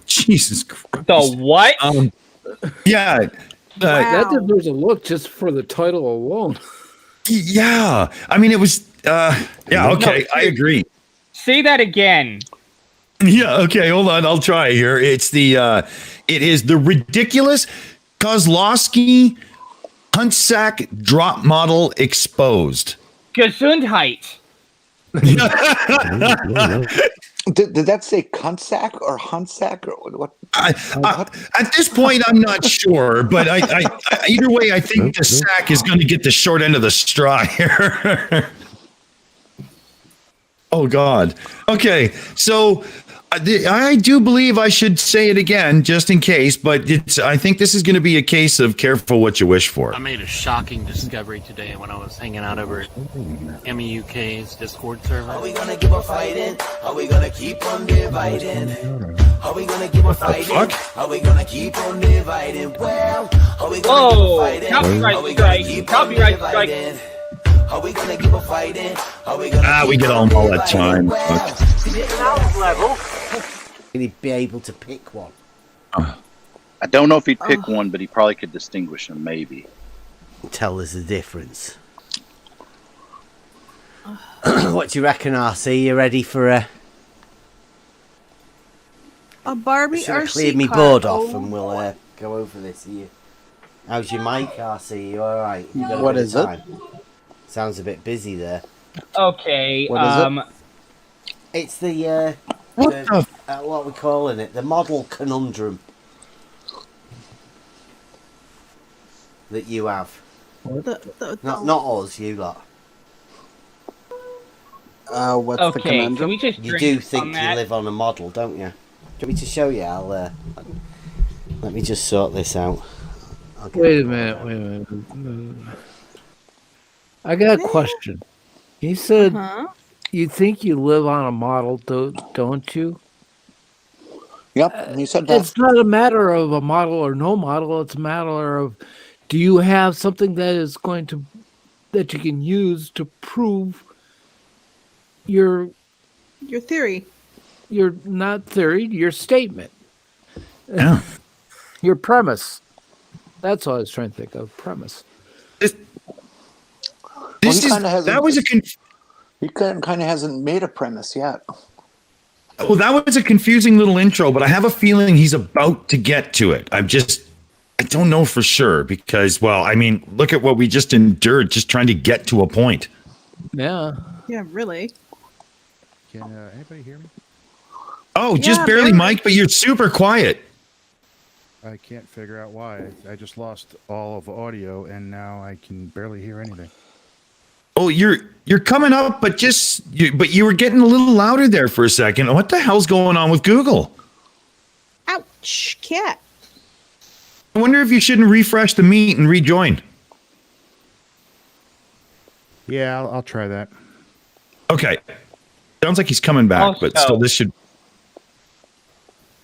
Jesus Christ. The what? Yeah. That deserves a look just for the title alone. Yeah. I mean, it was. Okay, I agree. Say that again. Yeah. Okay. Hold on. I'll try here. It is the ridiculous Kozlowski hunt sack drop model exposed. Gesundheit. Did that say cunt sack or hunt sack or what? At this point, I'm not sure, but either way, I think the sack is going to get the short end of the straw here. Oh God. Okay, so I do believe I should say it again, just in case. But I think this is going to be a case of careful what you wish for. I made a shocking discovery today when I was hanging out over at Aimee UK's Discord server. Are we gonna keep on fighting? Are we gonna keep on dividing? Are we gonna keep on fighting? Are we gonna keep on dividing? Well, are we gonna keep on fighting? Copyright strike. Are we gonna keep on fighting? Are we gonna we get on all that time. level? He'd be able to pick one. I don't know if he'd pick one, but he probably could distinguish them, maybe. Tell us the difference. What do you reckon, RC? You ready for a Barbie Should I RC clear me car? board off and we'll go over this. How's your mic, RC? You all right? You got a What bit of is it? time? Sounds a bit busy there. Okay. What is it? It's the what are we calling it? The model conundrum that you have. Not us, you lot. What's the Okay, conundrum? can we just You drink do on think you that? live on a model, don't you? Do you want me to show you? Let me just sort this out. Wait a minute. I got a question. He said, "You think you live on a model, don't you?" Yep, he said that. It's not a matter of a model or no model. It's a matter of, do you have something that you can use to prove your theory? Your not theory, your statement. Yeah. Your premise. That's what I was trying to think of. Premise. He kind of hasn't made a premise yet. Well, that was a confusing little intro, but I have a feeling he's about to get to it. I don't know for sure because, well, I mean, look at what we just endured just trying to get to a point. Yeah. Yeah, really. Can anybody hear me? Oh, just barely, Mike, but you're super quiet. I can't figure out why. I just lost all of audio, and now I can barely hear anything. Oh, you're coming up, but you were getting a little louder there for a second. What the hell's going on with Google? Ouch, cat. I wonder if you shouldn't refresh the meet and rejoin. Yeah, I'll try that. Okay. Sounds like he's coming back, but still, this should.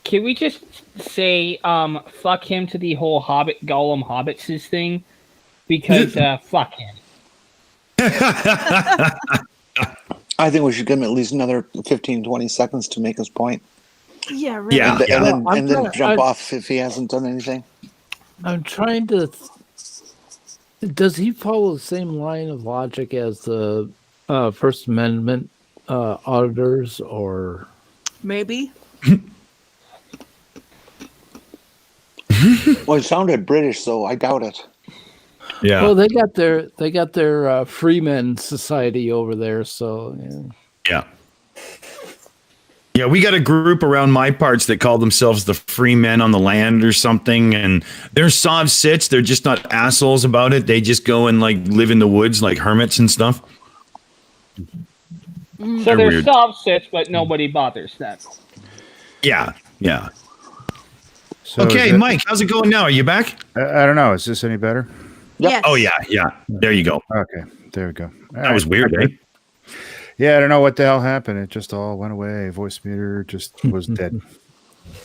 Can we just say fuck him to the whole Hobbit Gollum Hobbitses thing? Because fuck him. I think we should give him at least another 15, 20 seconds to make his point. Yeah, really. Yeah. And then jump off if he hasn't done anything. I'm trying to. Does he follow the same line of logic as the First Amendment auditors, or maybe? Well, it sounded British, so I doubt it. Yeah. Well, they got their Freemen Society over there, so Yeah. Yeah, we got a group around my parts that call themselves the Free Men on the Land or something, and they're sov sits. They're just not assholes about it. They just go and like live in the woods like hermits and stuff. So They're they're weird. soft sits, but nobody bothers them. Yeah, yeah. So Okay, Mike, how's it going now? Are you back? I don't know. Is this any better? Yes. Oh, yeah. There you go. Okay, there we go. That was weird, eh? Yeah, I don't know what the hell happened. It just all went away. Voice meter just was dead.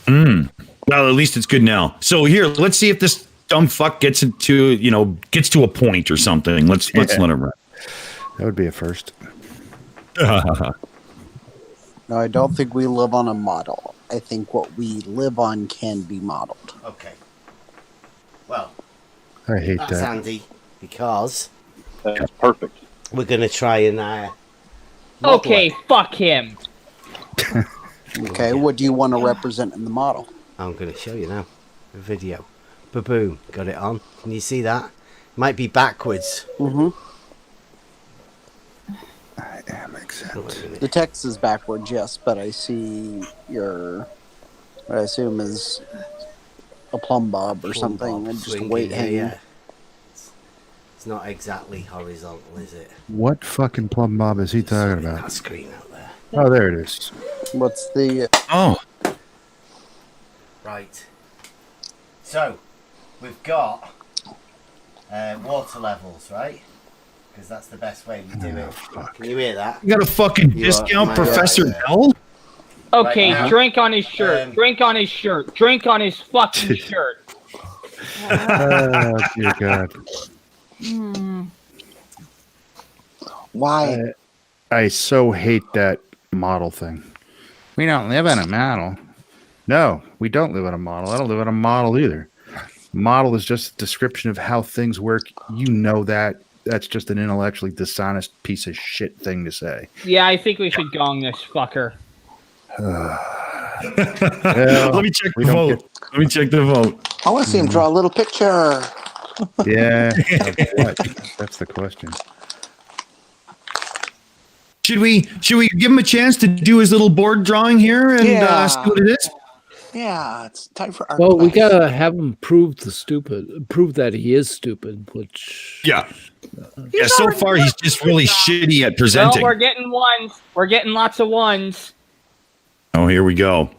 Well, at least it's good now. So here, let's see if this dumb fuck gets to a point or something. Let's let it run. That would be a first. No, I don't think we live on a model. I think what we live on can be modeled. Okay. Well, I hate that's that. handy because that's perfect. We're going to try and Okay, fuck him. Okay, what do you want to represent in the model? I'm going to show you now. A video. Ba-boom. Got it on. Can you see that? Might be backwards. Mm-hmm. I am exempt. The text is backwards, yes, but I see what I assume is a plumb bob or something, and just a swinging, weight hanging. yeah. It's not exactly horizontal, is it? What fucking plumb bob is he talking about? That screen out there. Oh, there it is. What's the... Oh. Right. So, we've got water levels, right? Because that's the best way we do it. Can you hear that? You got a fucking discount, Professor Bell? Okay, Right now. drink on his shirt. Drink on his shirt. Drink on his fucking shirt. Oh, dear God. Why? I so hate that model thing. We don't live in a model. No, we don't live in a model. I don't live in a model either. Model is just a description of how things work. You know that. That's just an intellectually dishonest piece of shit thing to say. Yeah, I think we should gong this fucker. Let me check the vote. Let me check the vote. I want to see him draw a little picture. Yeah, what? That's the question. Should we give him a chance to do his little board drawing here and see what it is? Yeah, it's time for art. Well, we class. gotta have him prove that he is stupid. Which yeah. So far he's just really shitty at presenting. Well, we're getting ones. We're getting lots of ones. Oh, here we go.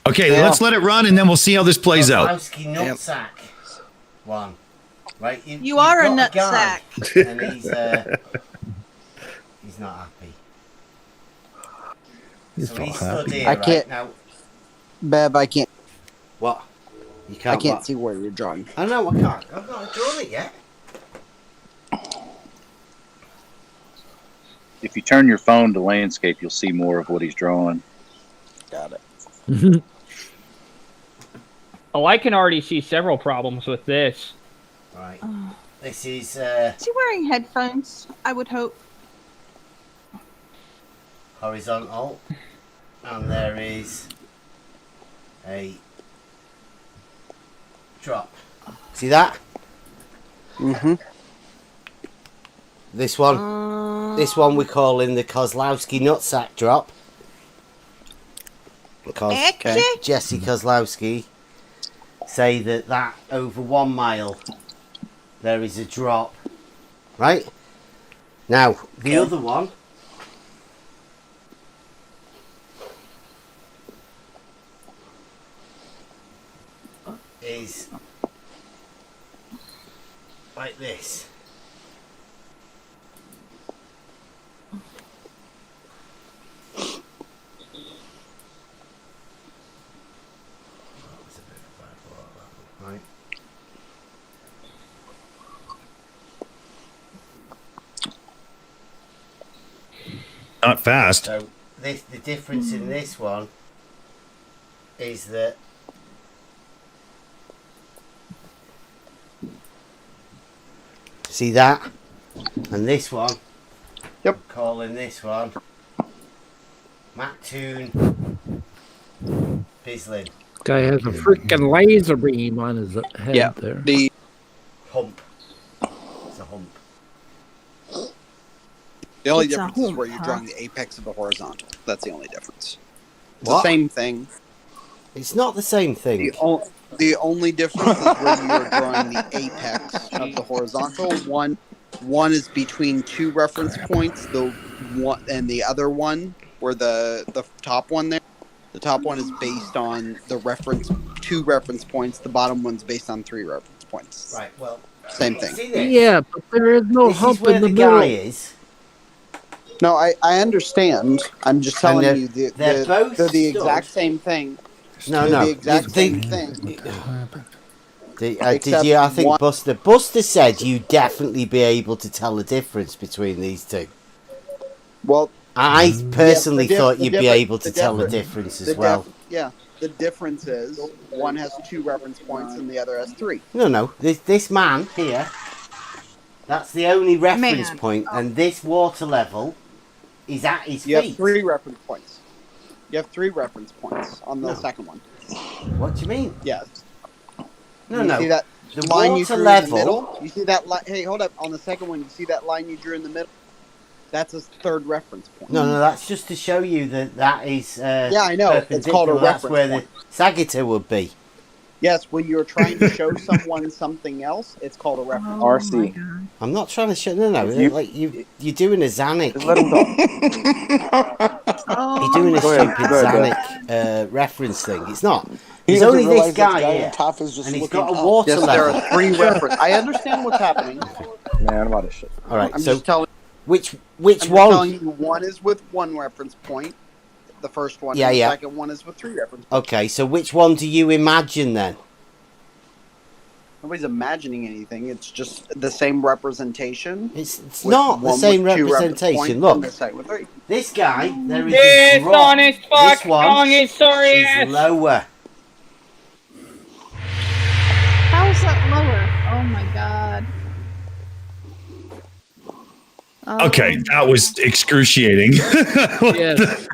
Okay, let's let it run and then we'll see how this plays out. Wowski nutsack. One. Right. You are a got guy, nutsack. And he's not happy. He's So not he's stood happy. here I can't... right now. Bev, I can't... What? You I can't. can't what? see where you're drawing. I know. I can't. I've not drawn it yet. If you turn your phone to landscape, you'll see more of what he's drawing. Got it. Oh, I can already see several problems with this. Right. This is Is he wearing headphones? I would hope. horizontal. and there is a drop. See that? Mm-hmm. This one we're calling the Kozlowski nutsack drop. Because Jesse Kozlowski say that over 1 mile there is a drop. Right? Now, the other one is like this. Right. Not fast. So the difference in this one is that see that, and this one. Yep. Calling this one Mattoon Bislin. Guy has a freaking laser beam on his head there. The hump. It's a hump. The only It's a difference is hump, where you're huh? drawing the apex of the horizontal. That's the only difference. It's What? the same thing. It's not the same thing. The only difference is where you're drawing the apex of the horizontal. One is between two reference points. The one and the other one, where the top one there, the top one is based on the two reference points. The bottom one's based on 3 reference points. Right. Well, Same thing. see this? Yeah, but there is no This is hump where in the the middle. guy is. No, I understand. I'm just telling they're- you they're both they're the stood- exact same thing. No, They're no. the exact They- same thing. Did Except you? I think one- Buster said you'd definitely be able to tell the difference between these two. Well, I personally the thought the you'd be difference- able to tell the difference as the well. yeah, the difference is one has 2 reference points and the other has 3. No. This man here, that's the only reference point, and this water level is at his You have feet. 3 reference points. You have 3 reference points on the second one. What do you mean? Yes. No. You see that The line you water drew level. in the middle? You see that line? Hey, hold up. On the second one, you see that line you drew in the middle? That's a 3rd reference point. No, that's just to show you that is. Yeah, I know. It's called a perpendicular. That's reference where point. the Sagittar would be. Yes, when you're trying to show someone something else, it's called a reference. RC. I'm not trying to show. No. You're doing a Xanic. Just let him talk. You're doing a Go ahead, stupid go ahead, Xanic reference thing. It's not. He There's doesn't only realize this that guy the guy here, on top is just and he's looking got a up. water Yes, there level. are 3 reference. I understand what's happening. Man, I'm out of shit. All right, I'm so just telling. which I'm just one? telling you, one is with 1 reference point. The first one. Yeah, and the yeah. second one is with 3 reference points. Okay, so which one do you imagine then? Nobody's imagining anything. It's just the same representation. It's with not the one same with 2 reference representation. points Look. and the second with 3. This guy, there is a drop. Dishonest fuck, This one honest, sorry is ass. lower. How is that lower? Oh my god. Okay, that was excruciating. Yes.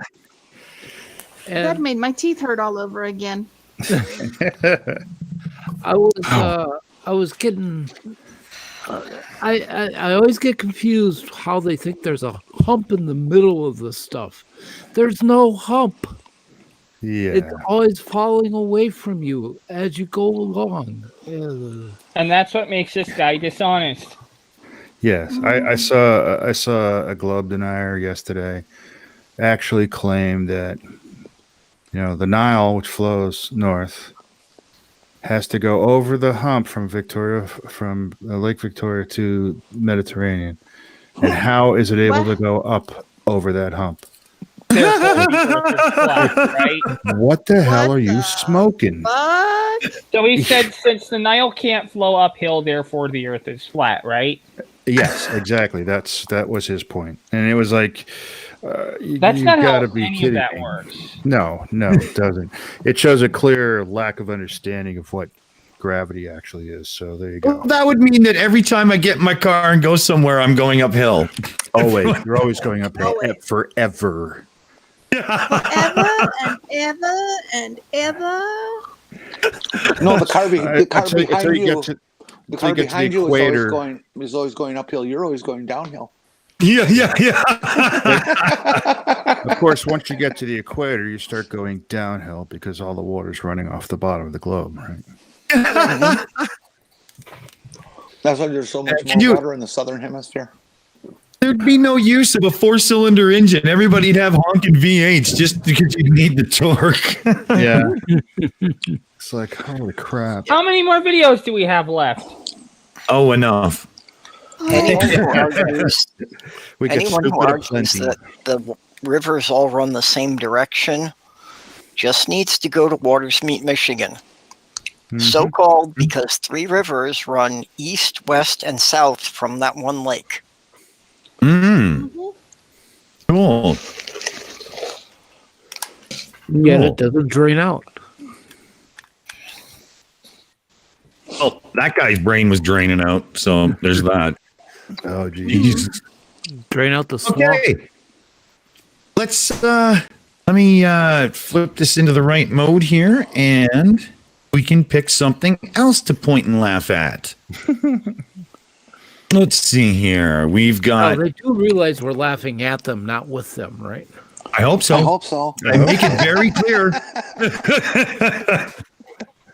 That made my teeth hurt all over again. I was getting. I always get confused how they think there's a hump in the middle of the stuff. There's no hump. Yeah. It's always falling away from you as you go along. And that's what makes this guy dishonest. Yes, I saw a globe denier yesterday actually claim that the Nile, which flows north, has to go over the hump from Lake Victoria to Mediterranean. And how is it able to go up over that hump? Right? What the hell are you smoking? So he said since the Nile can't flow uphill, therefore the earth is flat, right? Yes, exactly. That was his point, and it was like, That's you not how gotta be any of kidding that me. works. No, it doesn't. It shows a clear lack of understanding of what gravity actually is. So there you go. Well, that would mean that every time I get in my car and go somewhere, I'm going uphill. Always, you're always going uphill forever. Forever and ever and ever. No, the car behind you. The car you get to behind the you equator. is always going uphill. You're always going downhill. Yeah. Of course, once you get to the equator, you start going downhill because all the water's running off the bottom of the globe, right? That's why there's so much more water in the southern hemisphere. There'd be no use of a 4-cylinder engine. Everybody'd have honking V8s just because you need the torque. Yeah. It's like, holy crap. How many more videos do we have left? Oh, enough. Anyone who argues, We get anyone who stupid argues plenty. that the rivers all run the same direction just needs to go to Watersmeet, Michigan. So-called because 3 rivers run east, west, and south from that one lake. Cool. Yet it doesn't drain out. Well, that guy's brain was draining out, so there's that. Oh, geez. Drain out the swamp. Okay. Let's let me flip this into the right mode here, and we can pick something else to point and laugh at. Let's see here. We've got. They do realize we're laughing at them, not with them, right? I hope so. I hope so. I make it very clear.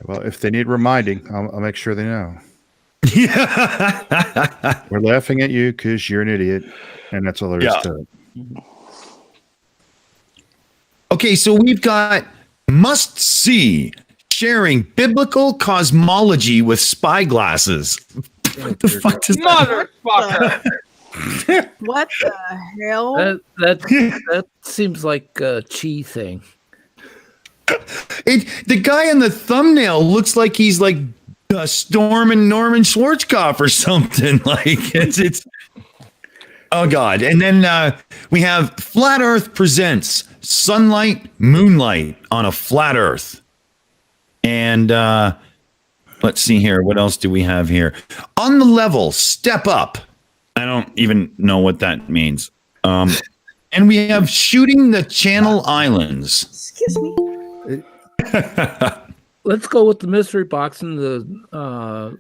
Well, if they need reminding, I'll make sure they know. We're laughing at you because you're an idiot, and that's all there is to it. Okay, so we've got must see sharing biblical cosmology with spyglasses. What the fuck does Motherfucker! What the hell? That seems like a Chi thing. The guy in the thumbnail looks like he's like storming Norman Schwarzkopf or something. Like it's oh god. And then we have Flat Earth presents Sunlight Moonlight on a Flat Earth. And let's see here. What else do we have here? On the level, step up. I don't even know what that means. And we have shooting the Channel Islands. Excuse me. Let's go with the mystery box and the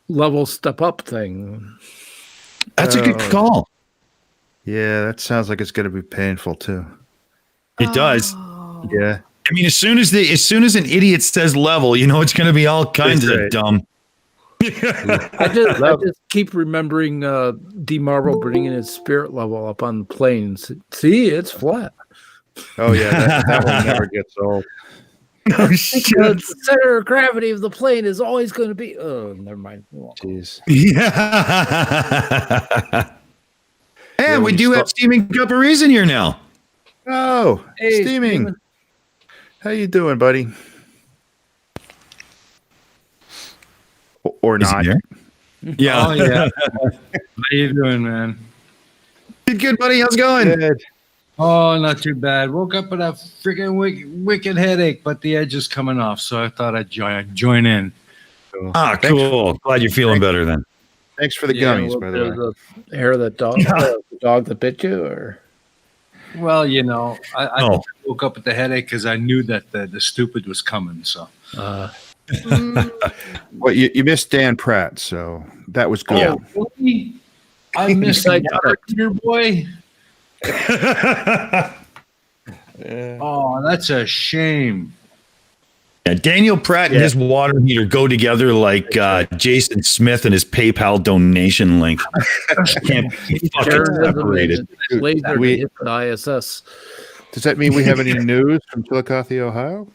level step up thing. That's a good call. Yeah, that sounds like it's going to be painful too. It does. Yeah. I mean, as soon as an idiot says level, you know it's going to be all kinds of dumb. I just keep remembering D. Marvel bringing his spirit level up on the planes. See, it's flat. Oh yeah, that one never gets old. Oh shit! Because the center of gravity of the plane is always going to be. Oh, never mind. Jeez. Yeah. And we do have Steaming Cup of Reason here now. Oh, Hey, Steaming. How you doing, buddy? Or Is he not? here? Yeah. Oh yeah. How you doing, man? Good, buddy. How's it going? Good. Oh, not too bad. Woke up with a freaking wicked headache, but the edge is coming off, so I thought I'd join in. Ah, cool. Glad you're feeling better then. Thanks for the gummies, by the way. The hair of the dog, the dog that bit you, or Well, you know, I woke up with the headache because I knew that the stupid was coming. So, Well, you missed Dan Pratt, so that was good. Oh, really? I missed that your boy. Oh, that's a shame. Yeah, Daniel Pratt and his water heater go together like Jason Smith and his PayPal donation link. Can't be fucking separated. Laser to hit the ISS. Does that mean we have any news from Chillicothe, Ohio?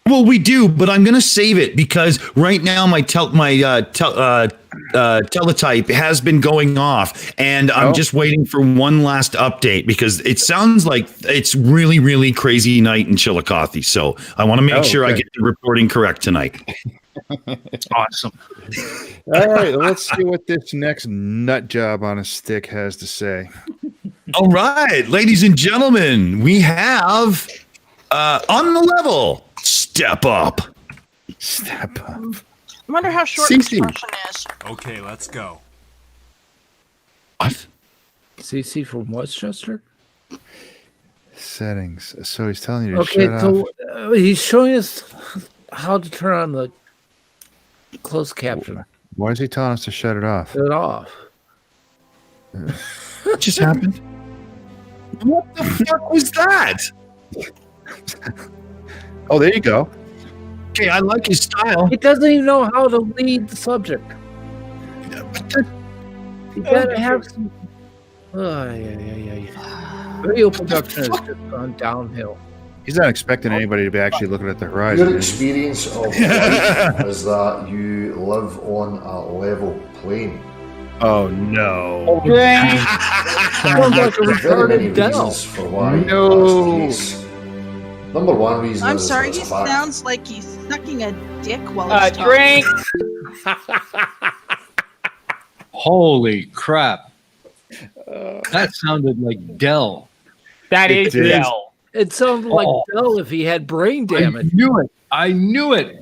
Well, we do, but I'm going to save it because right now my teletype has been going off, and I'm just waiting for one last update because it sounds like it's really, really crazy night in Chillicothe. So I want to make sure I get the reporting correct tonight. Awesome. All right, let's see what this next nut job on a stick has to say. All right, ladies and gentlemen, we have on the level. Step up. Step up. I wonder how short this person is. Okay, let's go. What? CC from Westchester? Settings. So he's telling you to Okay, shut so off. he's showing us how to turn on the closed caption. Why is he telling us to shut it off? Shut it off. What just happened? What the fuck was that? Oh, there you go. Okay, I like his style. He doesn't even know how to lead the subject. You gotta have some. Video production has just gone downhill. He's not expecting anybody to be actually looking at the horizon. Your experience of life is that you live on a level plane. Oh no! Sounds like a There's very many retarded Dell. reasons for why No. that's the case. Number one reason I'm is sorry, it's he a fact. sounds like he's sucking a dick while he's talking. Drink. Holy crap! That sounded like Dell. That is did. Dell. It sounded like Dell if he had brain damage. I knew it.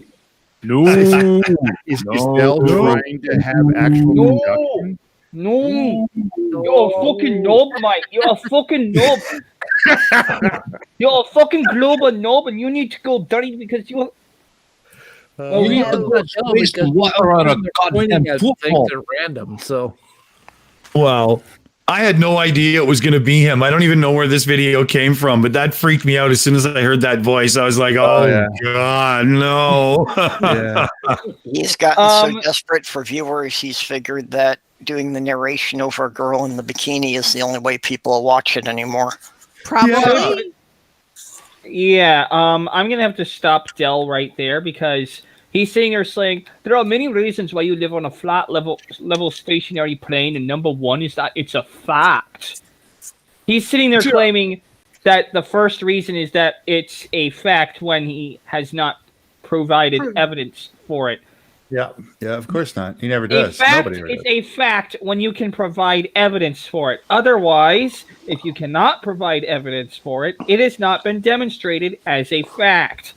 No. Is Dell trying to have actual production? No. You're a fucking knob, mate. You're a fucking knob. You're a fucking global knob, and you need to go dirty because you're. Well, we have waste water on a goddamn football. things at random, so. Well, I had no idea it was going to be him. I don't even know where this video came from, but that freaked me out as soon as I heard that voice. I was like, oh God, no. Yeah. He's gotten so desperate for viewers, he's figured that doing the narration over a girl in the bikini is the only way people will watch it anymore. Probably. Yeah, I'm gonna have to stop Dell right there because he's sitting there saying there are many reasons why you live on a flat level stationary plane, and number one is that it's a fact. He's sitting there claiming that the first reason is that it's a fact when he has not provided evidence for it. Yeah, of course not. He never A does. fact Nobody is does. a fact when you can provide evidence for it. Otherwise, if you cannot provide evidence for it, it has not been demonstrated as a fact.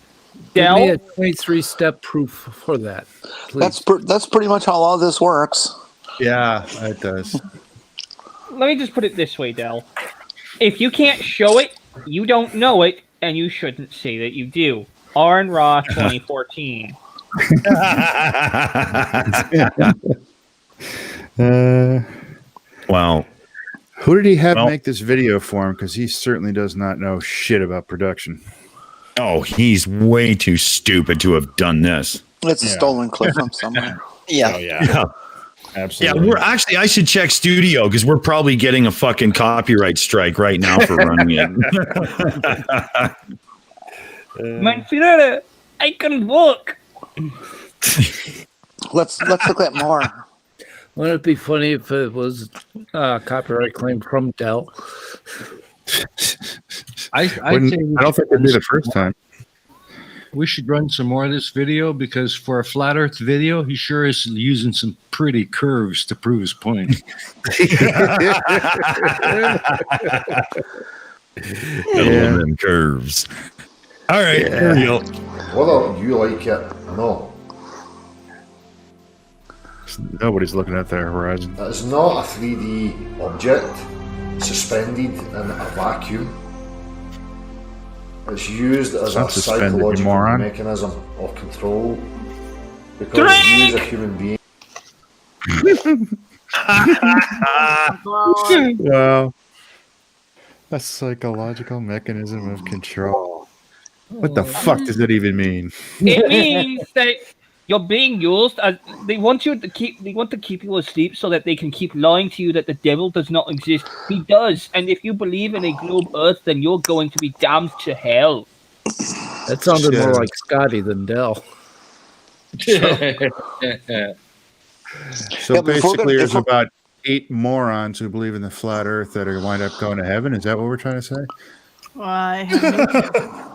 Give me a Dell, 23-step proof for that, please. That's pretty much how all this works. Yeah, it does. let me just put it this way, Dell. If you can't show it, you don't know it, and you shouldn't say that you do. Arn Raw 2014. Wow. Who did he have make this video for him? Because he certainly does not know shit about production. Oh, he's way too stupid to have done this. It's a stolen clip from somewhere. Yeah. Oh, yeah. Absolutely. Yeah, we're actually, I should check studio because we're probably getting a fucking copyright strike right now for running it. Man, Führer, I can walk. Let's look at more. Wouldn't it be funny if it was copyright claim from Dell? I don't think it'd be the first time. We should run some more of this video because for a flat Earth video, he sure is using some pretty curves to prove his point. Them curves. All right, here we go. Whether you like it or not, Nobody's looking at the horizon. it is not a 3D object suspended in a vacuum. It's used as a Not suspended, you psychological moron. mechanism of control because you as a human being. Wow. A psychological mechanism of control. What the fuck does that even mean? It means that you're being used as they want to keep you asleep so that they can keep lying to you that the devil does not exist. He does, and if you believe in a globe Earth, then you're going to be damned to hell. That sounded more like Scotty than Dell. So basically, there's about 8 morons who believe in the flat Earth that are going to wind up going to heaven. Is that what we're trying to say? I have no clue.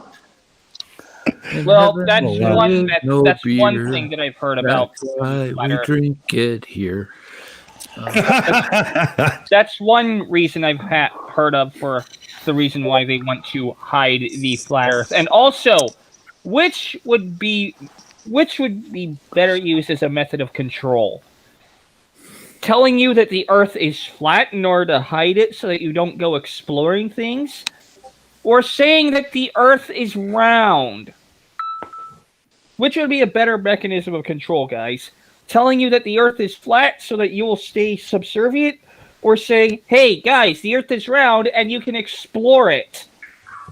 Well, that's one beer. thing that I've heard about. That's why flat we Earth. drink it here. That's one reason I've heard of for the reason why they want to hide the flat Earth, and also, which would be better used as a method of control? Telling you that the Earth is flat in order to hide it so that you don't go exploring things, or saying that the Earth is round? Which would be a better mechanism of control, guys? Telling you that the Earth is flat so that you will stay subservient, or saying, hey, guys, the Earth is round and you can explore it?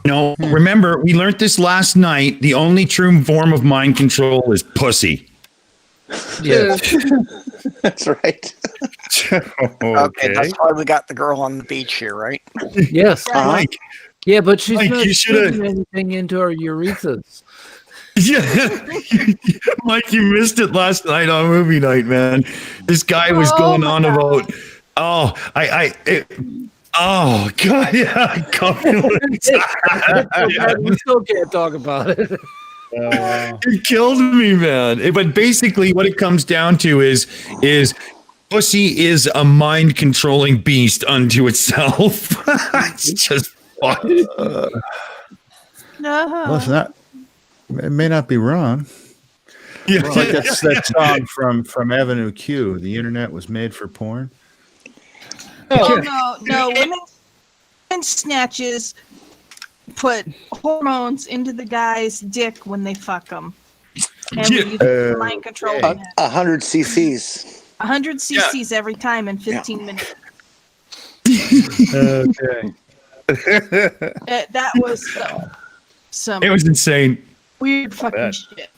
No, remember, we learned this last night. The only true form of mind control is pussy. Yeah. That's right. Okay, that's why we got the girl on the beach here, right? Yes. Mike. Yeah, but she's Mike, not you shoulda- putting anything into her urethras. Yeah, Mike, you missed it last night on movie night, man. This guy was going on about, oh God, yeah, copulence. We still can't talk about it. It killed me, man. But basically, what it comes down to is pussy is a mind controlling beast unto itself. It's just fun. No. Well, it's not. It may not be wrong. Yeah. Well, like that's that song from Avenue Q. The internet was made for porn. Oh, no. Women snatches put hormones into the guy's dick when they fuck them. And we use mind control. 100 cc's. 100 cc's every time in 15 minutes. Okay. That was some It was insane. weird fucking shit.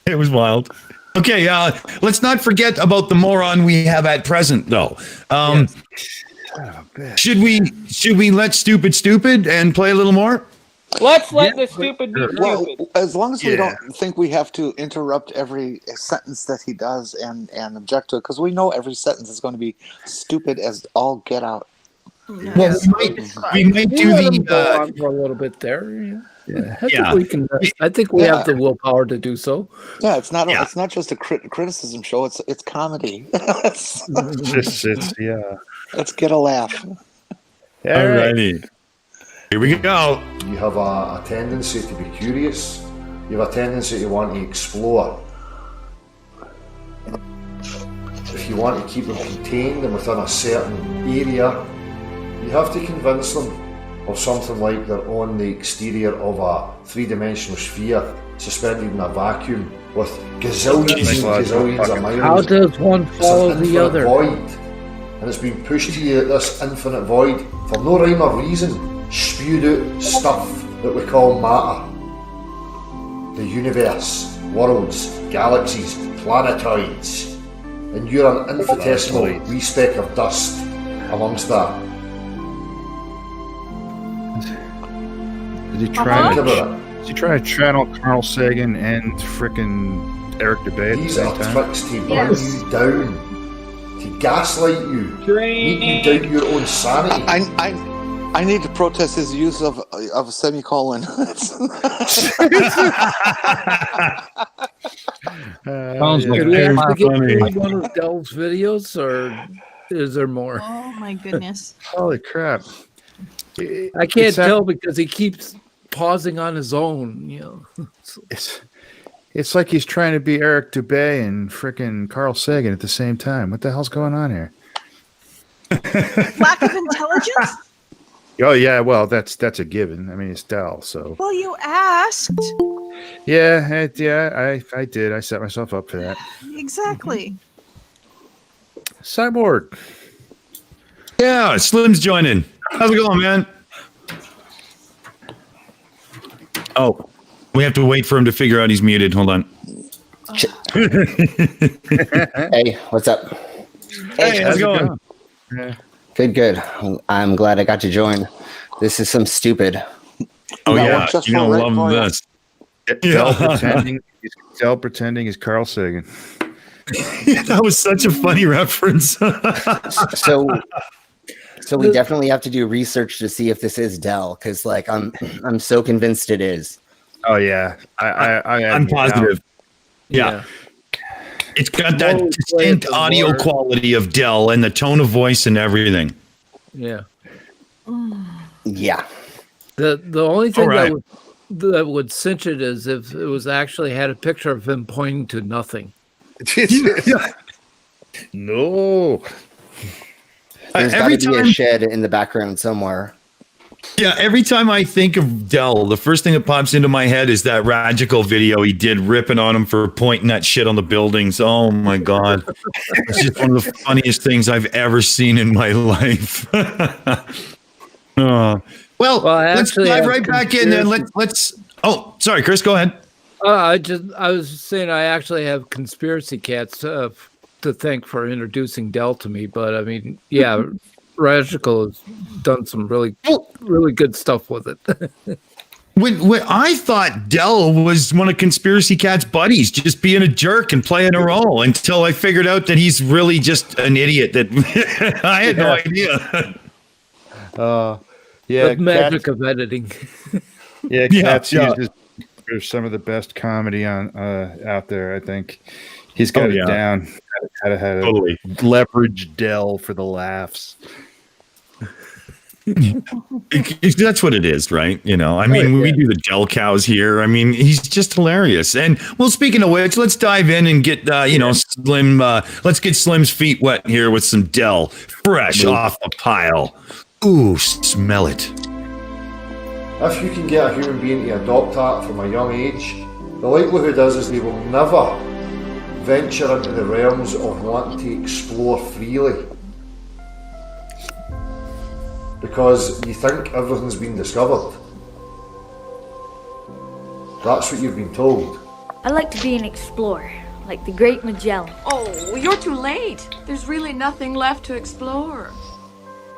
It was wild. Okay, let's not forget about the moron we have at present, though. Should we let stupid and play a little more? Let's let the stupid be Well, stupid. as long as we don't think we have to interrupt every sentence that he does and object to it, because we know every sentence is going to be stupid as all get out. Well, we might do Let him the. go on for a little bit there. Yeah. I think Yeah. we can. I think we have the willpower to do so. Yeah, it's not just a criticism show. It's comedy. It's yeah. Let's get a laugh. Alrighty. Here we go. You have a tendency to be curious. You have a tendency to want to explore. If you want to keep them contained and within a certain area, you have to convince them of something like they're on the exterior of a three-dimensional sphere suspended in a vacuum with gazillions and gazillions of miles. How does one It's follow an the infinite other? void, and it's been pushed to you at this infinite void for no rhyme or reason. Spewed out stuff that we call matter. The universe, worlds, galaxies, planetoids, and you're an infinitesimal wee speck of dust amongst that. Did he try? Think about it. Did he try to channel Carl Sagan and frickin' Eric DeBay at the These same are time? tricks to bring you down, to gaslight you, make you doubt your own sanity. I need to protest his use of a semicolon. Sounds like Did we very actually get funny. one of Dell's videos, or is there more? Oh my goodness. Holy crap! I can't tell because he keeps pausing on his own. You know, It's like he's trying to be Eric DeBay and frickin' Carl Sagan at the same time. What the hell's going on here? Lack of intelligence? Oh yeah, well that's a given. I mean it's Dell, so Well, you asked. I did. I set myself up for that. Exactly. Cyborg. Yeah, Slim's joining. How's it going, man? Oh, we have to wait for him to figure out he's muted. Hold on. Hey, what's up? Hey, how's it going? Good. I'm glad I got to join. This is some stupid. Oh yeah, you're gonna love this. Dell pretending is Carl Sagan. That was such a funny reference. So we definitely have to do research to see if this is Dell, because like I'm so convinced it is. Oh yeah, I'm positive. Yeah. It's got that distinct audio quality of Dell and the tone of voice and everything. Yeah. Yeah. The only thing right. that would cinch it is if it was actually had a picture of him pointing to nothing. No. There's got to be a shed in the background somewhere. Yeah, every time I think of Dell, the first thing that pops into my head is that Radical video he did ripping on him for pointing that shit on the buildings. Oh my God. It's just one of the funniest things I've ever seen in my life. Well, let's dive right back in and let's oh, sorry, Chris, go ahead. I was saying I actually have conspiracy cats to thank for introducing Dell to me, but I mean, yeah, Radical has done some really good stuff with it. When I thought Dell was one of Conspiracy Cat's buddies, just being a jerk and playing a role, until I figured out that he's really just an idiot. That I had no idea. Yeah, the magic of editing. Yeah, Cat's uses some of the best comedy on out there. I think he's got it down. How to leverage Dell for the laughs. That's what it is, right? You know, I mean, we do the Dell cows here. I mean, he's just hilarious. And well, speaking of which, let's dive in and get Slim. Let's get Slim's feet wet here with some Dell, fresh off the pile. Ooh, smell it. If you can get a human being to adopt that from a young age, the likelihood is they will never venture into the realms of wanting to explore freely. Because you think everything's been discovered. That's what you've been told. I like to be an explorer, like the great Magellan. Oh, you're too late. There's really nothing left to explore.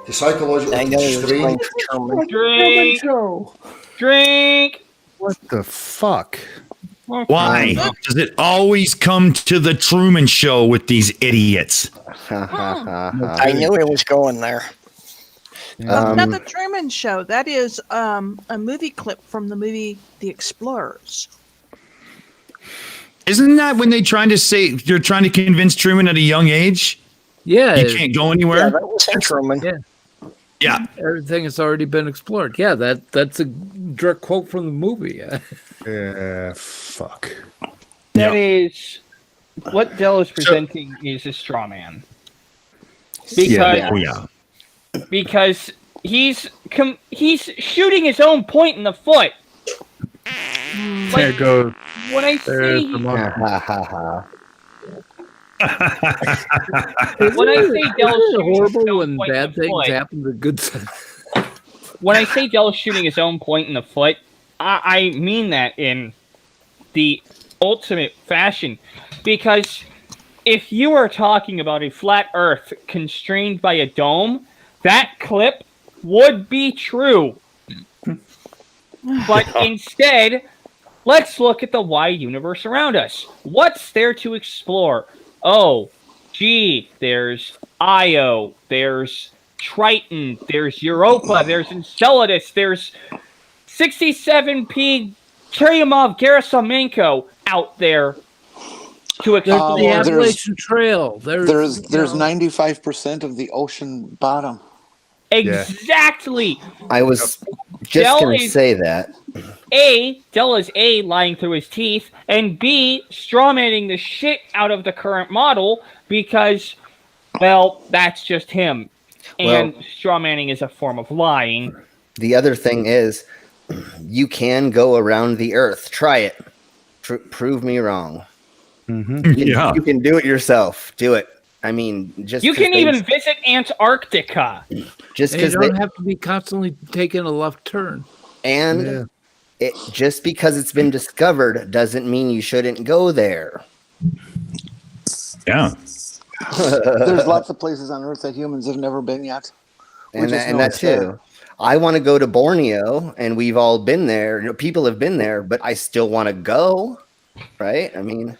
The psychological constraint. Drink. What the fuck? Why does it always come to the Truman Show with these idiots? I knew it was going there. That's not the Truman Show. That is a movie clip from the movie The Explorers. Isn't that when they're trying to convince Truman at a young age? Yeah, you can't go anywhere. Yeah, that was Truman. Yeah, everything has already been explored. Yeah, that's a direct quote from the movie. Fuck. That is what Dell is presenting is a straw man. Because he's shooting his own point in the foot. There it goes. When I say when I say Dell horrible when bad things happen to good stuff. When I say Dell shooting his own point in the foot, I mean that in the ultimate fashion. Because if you are talking about a flat Earth constrained by a dome, that clip would be true. But instead, let's look at the wide universe around us. What's there to explore? Oh, gee, there's Io, there's Triton, there's Europa, there's Enceladus, there's 67P Churyumov-Gerasimenko out there to explore. The Appalachian Trail. There's 95% of the ocean bottom. Exactly. I was just going to say that. Dell is A, lying through his teeth, and B, strawmanning the shit out of the current model because, well, that's just him. And strawmanning is a form of lying. The other thing is, you can go around the Earth. Try it. Prove me wrong. You can do it yourself. Do it. I mean, just you can even visit Antarctica. Just because you don't have to be constantly taking a left turn. And it just because it's been discovered doesn't mean you shouldn't go there. Yeah. There's lots of places on Earth that humans have never been yet. And that too. I want to go to Borneo, and we've all been there. You know, people have been there, but I still want to go. Right? I mean,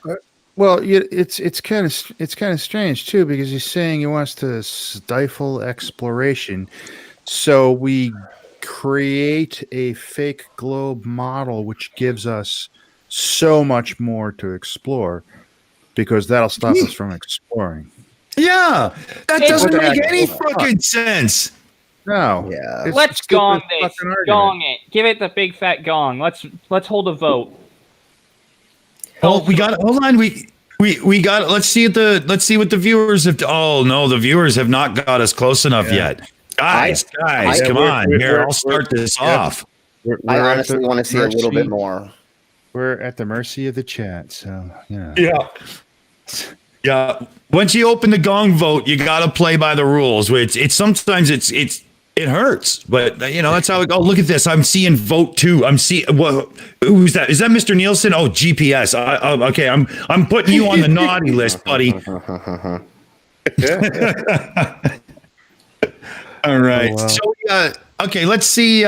well, it's kind of strange too, because he's saying he wants to stifle exploration, so we create a fake globe model which gives us so much more to explore, because that'll stop us from exploring. Yeah, that doesn't make any fucking sense. No. Yeah. Let's gong this. Gong it. Give it the big fat gong. Let's hold a vote. Oh, we got. Hold on. We got. Let's see what the viewers have. Oh no, the viewers have not got us close enough yet. Guys, come on. Here, I'll start this off. I honestly want to see a little bit more. We're at the mercy of the chat, so yeah. Yeah. Once you open the gong vote, you got to play by the rules. It's sometimes it hurts, but that's how it goes. Look at this. I'm seeing vote 2. I'm seeing who's that? Is that Mr. Nielsen? Oh, GPS. Okay. I'm putting you on the naughty list, buddy. All right. Oh, wow. So okay, let's see.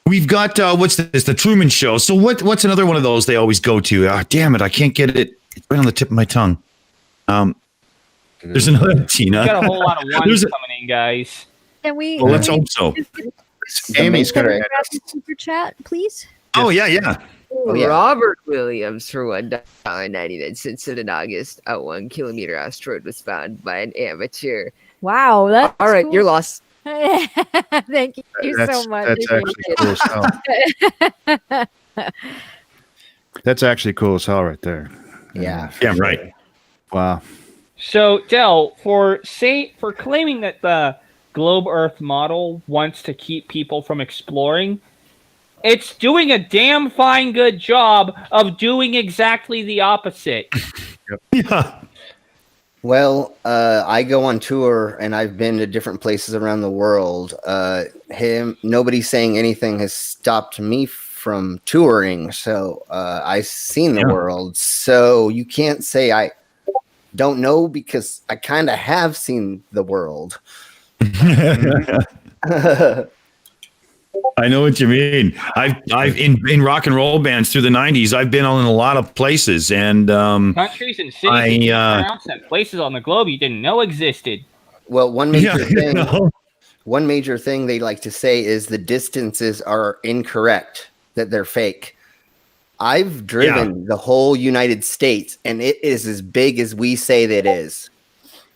We've got what's this? The Truman Show. So what's another one of those they always go to? Damn it, I can't get it. It's right on the tip of my tongue. There's another Tina. We got a whole lot of ones coming in, guys. Can we? Well, let's hope so. Amy's got her. Super chat, please. Oh yeah. Oh, yeah. Robert Williams for $1.99 said in August, a 1 kilometer asteroid was found by an amateur. Wow, that's all right. cool. You're lost. Thank you so much. That's actually cool as hell. That's actually cool as hell right there. Yeah. Yeah. Right. Wow. So, Del, for claiming that the globe Earth model wants to keep people from exploring, it's doing a damn fine good job of doing exactly the opposite. Yeah. Well, I go on tour and I've been to different places around the world. Nobody saying anything has stopped me from touring. So I've seen the world. So you can't say I don't know because I kind of have seen the world. I know what you mean. I've in rock and roll bands through the 90s. I've been in a lot of places and countries and cities and places on the globe you didn't know existed. Well, one major thing they like to say is the distances are incorrect, that they're fake. I've driven the whole United States, and it is as big as we say that it is.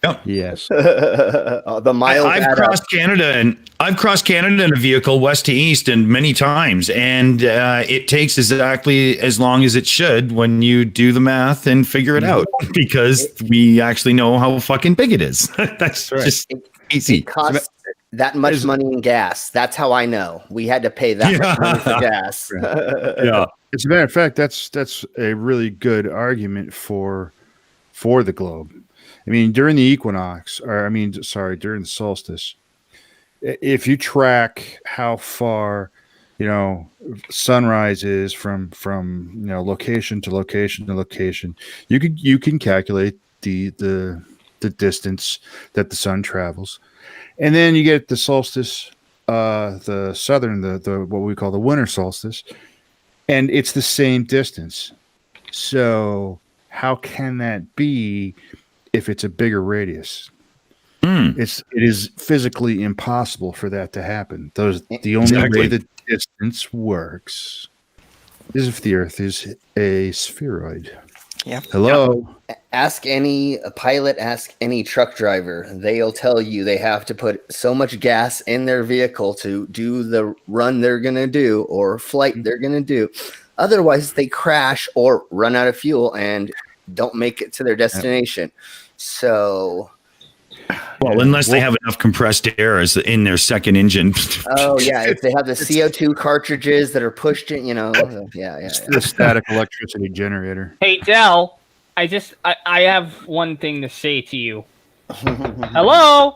Yep. Yes. The miles. I've crossed Canada in a vehicle west to east and many times, and it takes exactly as long as it should when you do the math and figure it out because we actually know how fucking big it is. That's right. Just easy. It costs that much money in gas. That's how I know. We had to pay that much money for gas. Yeah. As a matter of fact, that's a really good argument for the globe. I mean, during the equinox, during the solstice, if you track how far, sunrise is from location to location to location, you can calculate the distance that the sun travels, and then you get the solstice, the southern, the what we call the winter solstice, and it's the same distance. So how can that be? If it's a bigger radius, it is physically impossible for that to happen. The only way the distance works is if the Earth is a spheroid. Yeah. Hello. Ask any pilot, ask any truck driver. They'll tell you they have to put so much gas in their vehicle to do the run they're going to do or flight they're going to do. Otherwise, they crash or run out of fuel and don't make it to their destination. So, well, unless they have enough compressed air in their second engine. Oh yeah, if they have the CO2 cartridges that are pushed in, It's the static electricity generator. Hey, Del, I have one thing to say to you. Hello,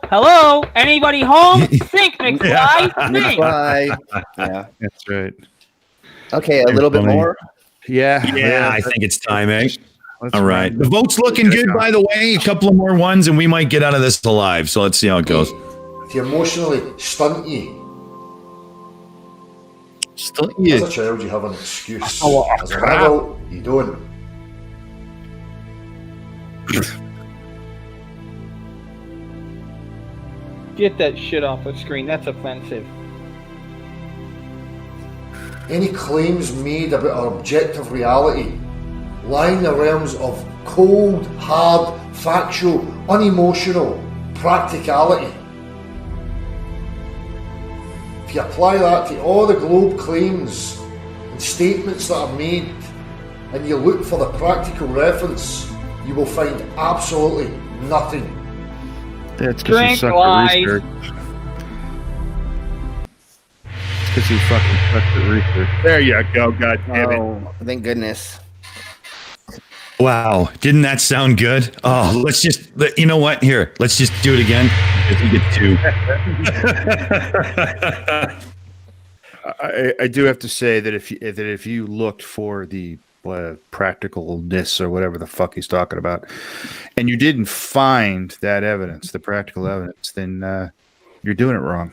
anybody home? Think, McFly. McFly. Yeah, that's right. Okay, a little bit more. Yeah, I think it's time, eh? All right. The vote's looking good, by the way. A couple of more ones, and we might get out of this alive. So let's see how it goes. If you emotionally stunt you, as a child, you have an excuse. As an adult, you don't. Get that shit off the screen. That's offensive. Any claims made about our objective reality lie in the realms of cold, hard, factual, unemotional practicality. If you apply that to all the globe claims and statements that are made, and you look for the practical reference, you will find absolutely nothing. That's because you Drink suck lies. the research. It's because you fucking suck the research. There you go. God damn it. Oh, thank goodness. Wow, didn't that sound good? Oh, you know what? Here, let's just do it again. Because we get two. I do have to say that if you looked for the practicalness or whatever the fuck he's talking about, and you didn't find that evidence, the practical evidence, then you're doing it wrong.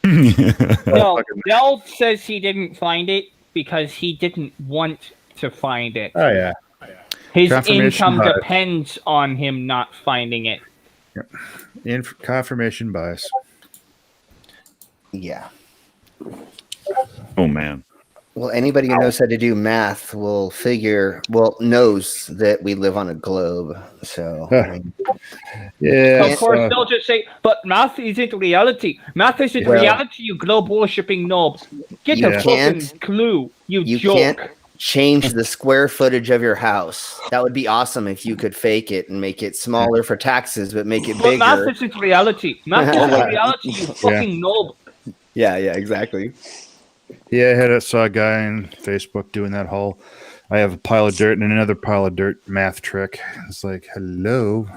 No, Dell says he didn't find it because he didn't want to find it. Oh yeah. His Confirmation income bias. depends on him not finding it. Confirmation bias. Yeah. Oh man. Well, anybody who knows how to do math knows that we live on a globe. So, yeah. Of course, they'll just say, but math isn't reality. Math isn't reality, you globe worshipping knobs. Get the fucking clue, you joke. Can't change the square footage of your house. That would be awesome if you could fake it and make it smaller for taxes, but make it But bigger. math isn't reality. Math isn't reality, you fucking knob. Yeah, exactly. Yeah, I saw a guy on Facebook doing that whole I have a pile of dirt and another pile of dirt math trick. It's like, hello.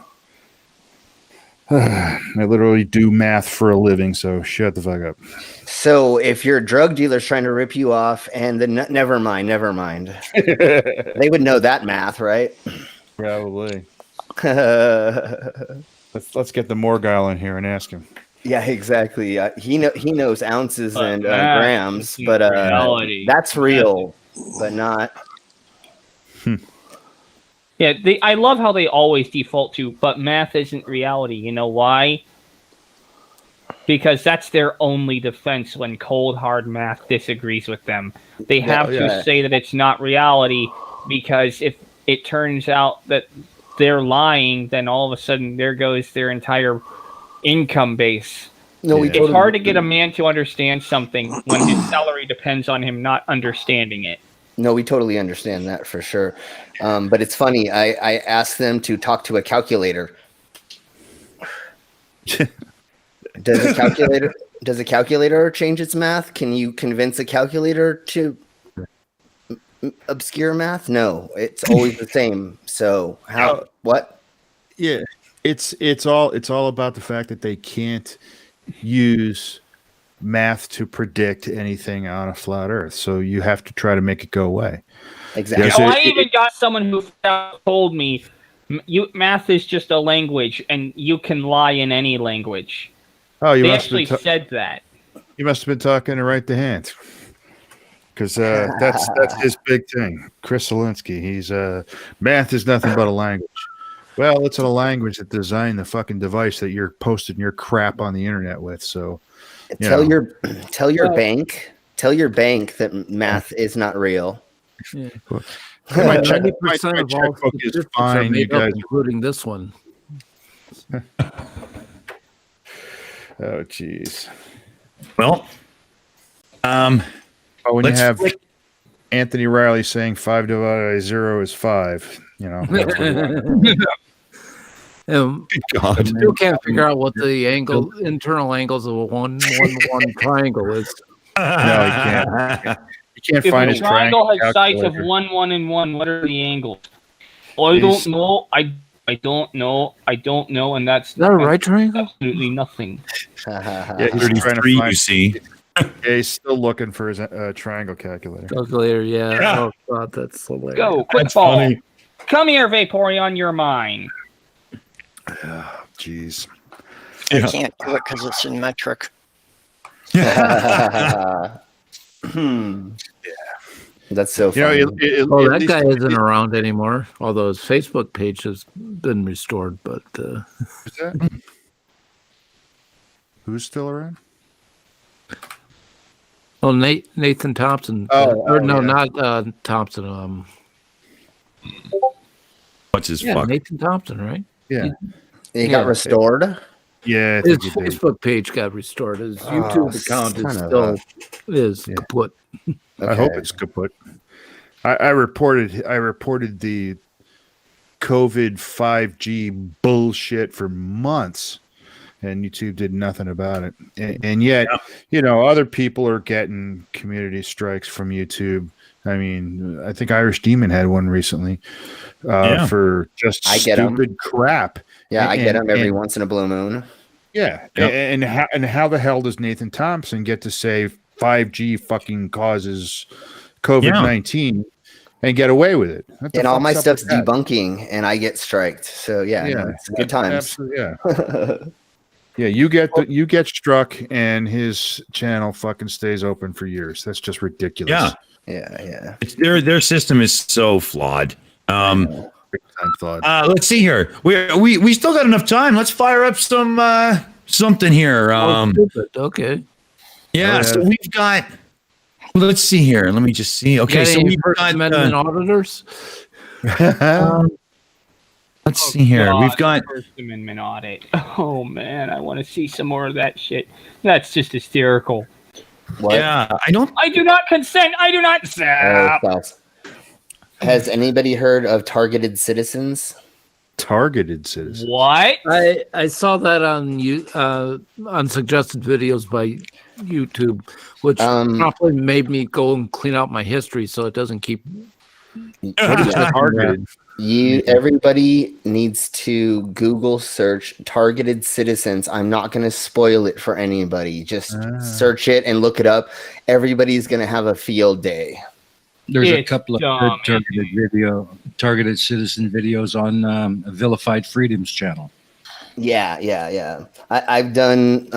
I literally do math for a living, so shut the fuck up. So if your drug dealer's trying to rip you off, and then never mind. They would know that math, right? Probably. Let's get the Morgile in here and ask him. Yeah, exactly. He knows ounces and math grams, isn't but reality. that's real, but not. Yeah, I love how they always default to, but math isn't reality. You know why? Because that's their only defense when cold, hard math disagrees with them. They have to say that it's not reality, because if it turns out that they're lying, then all of a sudden there goes their entire income base. No, it's hard to get a man to understand something when his salary depends on him not understanding it. No, we totally understand that for sure. But it's funny. I asked them to talk to a calculator. Does a calculator change its math? Can you convince a calculator to obscure math? No, it's always the same. So what? Yeah, it's all about the fact that they can't use math to predict anything on a flat Earth. So you have to try to make it go away. Exactly. You know, I even got someone who told me, math is just a language, and you can lie in any language. Oh, you they must actually have said that. You must have been talking to Right the Hand, because that's his big thing. Chris Zelinsky. He's math is nothing but a language. Well, it's a language that designed the fucking device that you're posting your crap on the internet with. So tell your bank that math is not real. Yeah. My 90% of all checkbook is statistics fine, are you made up, guys. including this one. Oh, jeez. Well, when you let's have flick- Anthony Riley saying 5 divided by 0 is 5, you know. That's what God. Still can't figure out what the internal angles of a 1-1-1 triangle is. No, you can't. You can't If find a his triangle has sides of calculator. 1, 1, and 1, what are the angles? I don't know. I don't know. I don't know, and that's Is that a right triangle? absolutely nothing. Yeah, he's trying to 33, find, you see. yeah, he's still looking for his triangle calculator. Calculator, yeah. Yeah. Oh god, that's hilarious. Go, quick That's ball. funny. Come here, Vaporeon, you're mine. Oh, jeez. I can't do it because it's in metric. That's so You know, funny. Oh, at that least- guy isn't around anymore. Although his Facebook page has been restored, but Who's that? Who's still around? oh, Nathan Thompson. Oh, no, yeah. not Thompson. What's his Yeah, fuck? Nathan Thompson, right? Yeah. He got restored. Yeah, I His think he did. Facebook page got restored. His YouTube account is son of still is kaput. I hope it's kaput. I reported the COVID 5G bullshit for months, and YouTube did nothing about it. And yet, other people are getting community strikes from YouTube. I mean, I think Irish Demon had one recently for just stupid crap. Yeah, I get them every once in a blue moon. Yeah, and how the hell does Nathan Thompson get to say 5G fucking causes COVID-19 and get away with it? And all my stuff's debunking, and I get striked. So it's good times. Absolutely, yeah, you get struck, and his channel fucking stays open for years. That's just ridiculous. Yeah. Their system is so flawed. Flawed. Let's see here. We still got enough time. Let's fire up some something here. Okay. Yeah. So we've got. Let's see here. Let me just see. Okay. So we've First got Amendment auditors. Let's see here. God, We've got First Amendment audit. Oh man, I want to see some more of that shit. That's just hysterical. What? Yeah, I do not consent. I do not consent. Has anybody heard of targeted citizens? Targeted citizens. What? I saw that on suggested videos by YouTube, which probably made me go and clean out my history so it doesn't keep. Targeted. Everybody needs to Google search targeted citizens. I'm not going to spoil it for anybody. Just search it and look it up. Everybody's going to have a field day. There's a couple of good targeted citizen videos on Vilified Freedom's channel. Yeah. I've done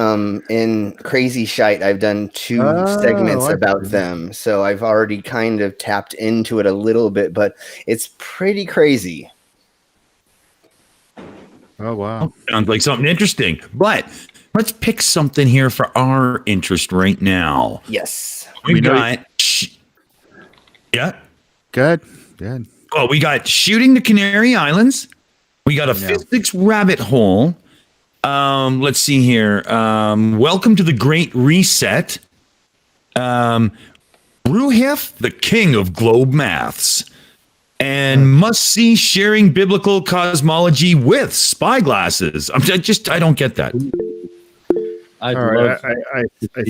in Crazy Shite, I've done 2 segments about them. So I've already kind of tapped into it a little bit, but it's pretty crazy. Oh, wow. Sounds like something interesting. But let's pick something here for our interest right now. Yes. We got... Yeah. Good. Oh, we got Shooting the Canary Islands. We got a physics rabbit hole. Let's see here. Welcome to the Great Reset. Ruhif, the king of globe maths. And must-see sharing biblical cosmology with spyglasses. I don't get that. I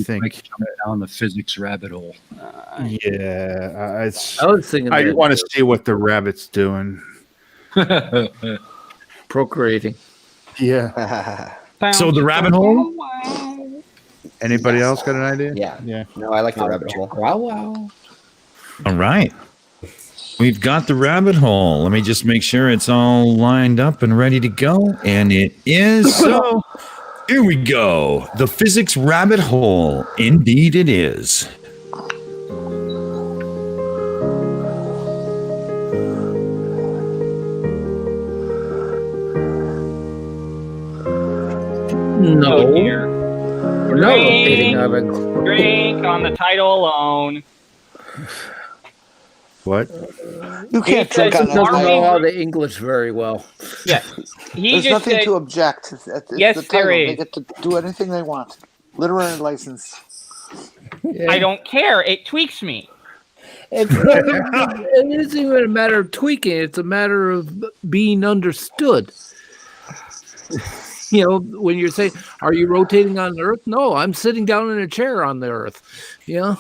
think down the physics rabbit hole. I was thinking. I want to see what the rabbit's doing. Procreating. Yeah. So the rabbit hole. Anybody else got an idea? Yeah. No, I like the rabbit hole. All right. We've got the rabbit hole. Let me just make sure it's all lined up and ready to go. And it is. So here we go. The physics rabbit hole. Indeed it is. No. Oh, dear. We're not rotating of it. Drink on the title alone. What? You can't He drink says on Doesn't that. know how the English very well. Yeah. He There's just nothing said, to object. It's Yes, the there title. They is. get to do anything they want. Literary license. I don't care. It tweaks me. It isn't even a matter of tweaking. It's a matter of being understood. When you're saying, are you rotating on the Earth? No, I'm sitting down in a chair on the Earth. The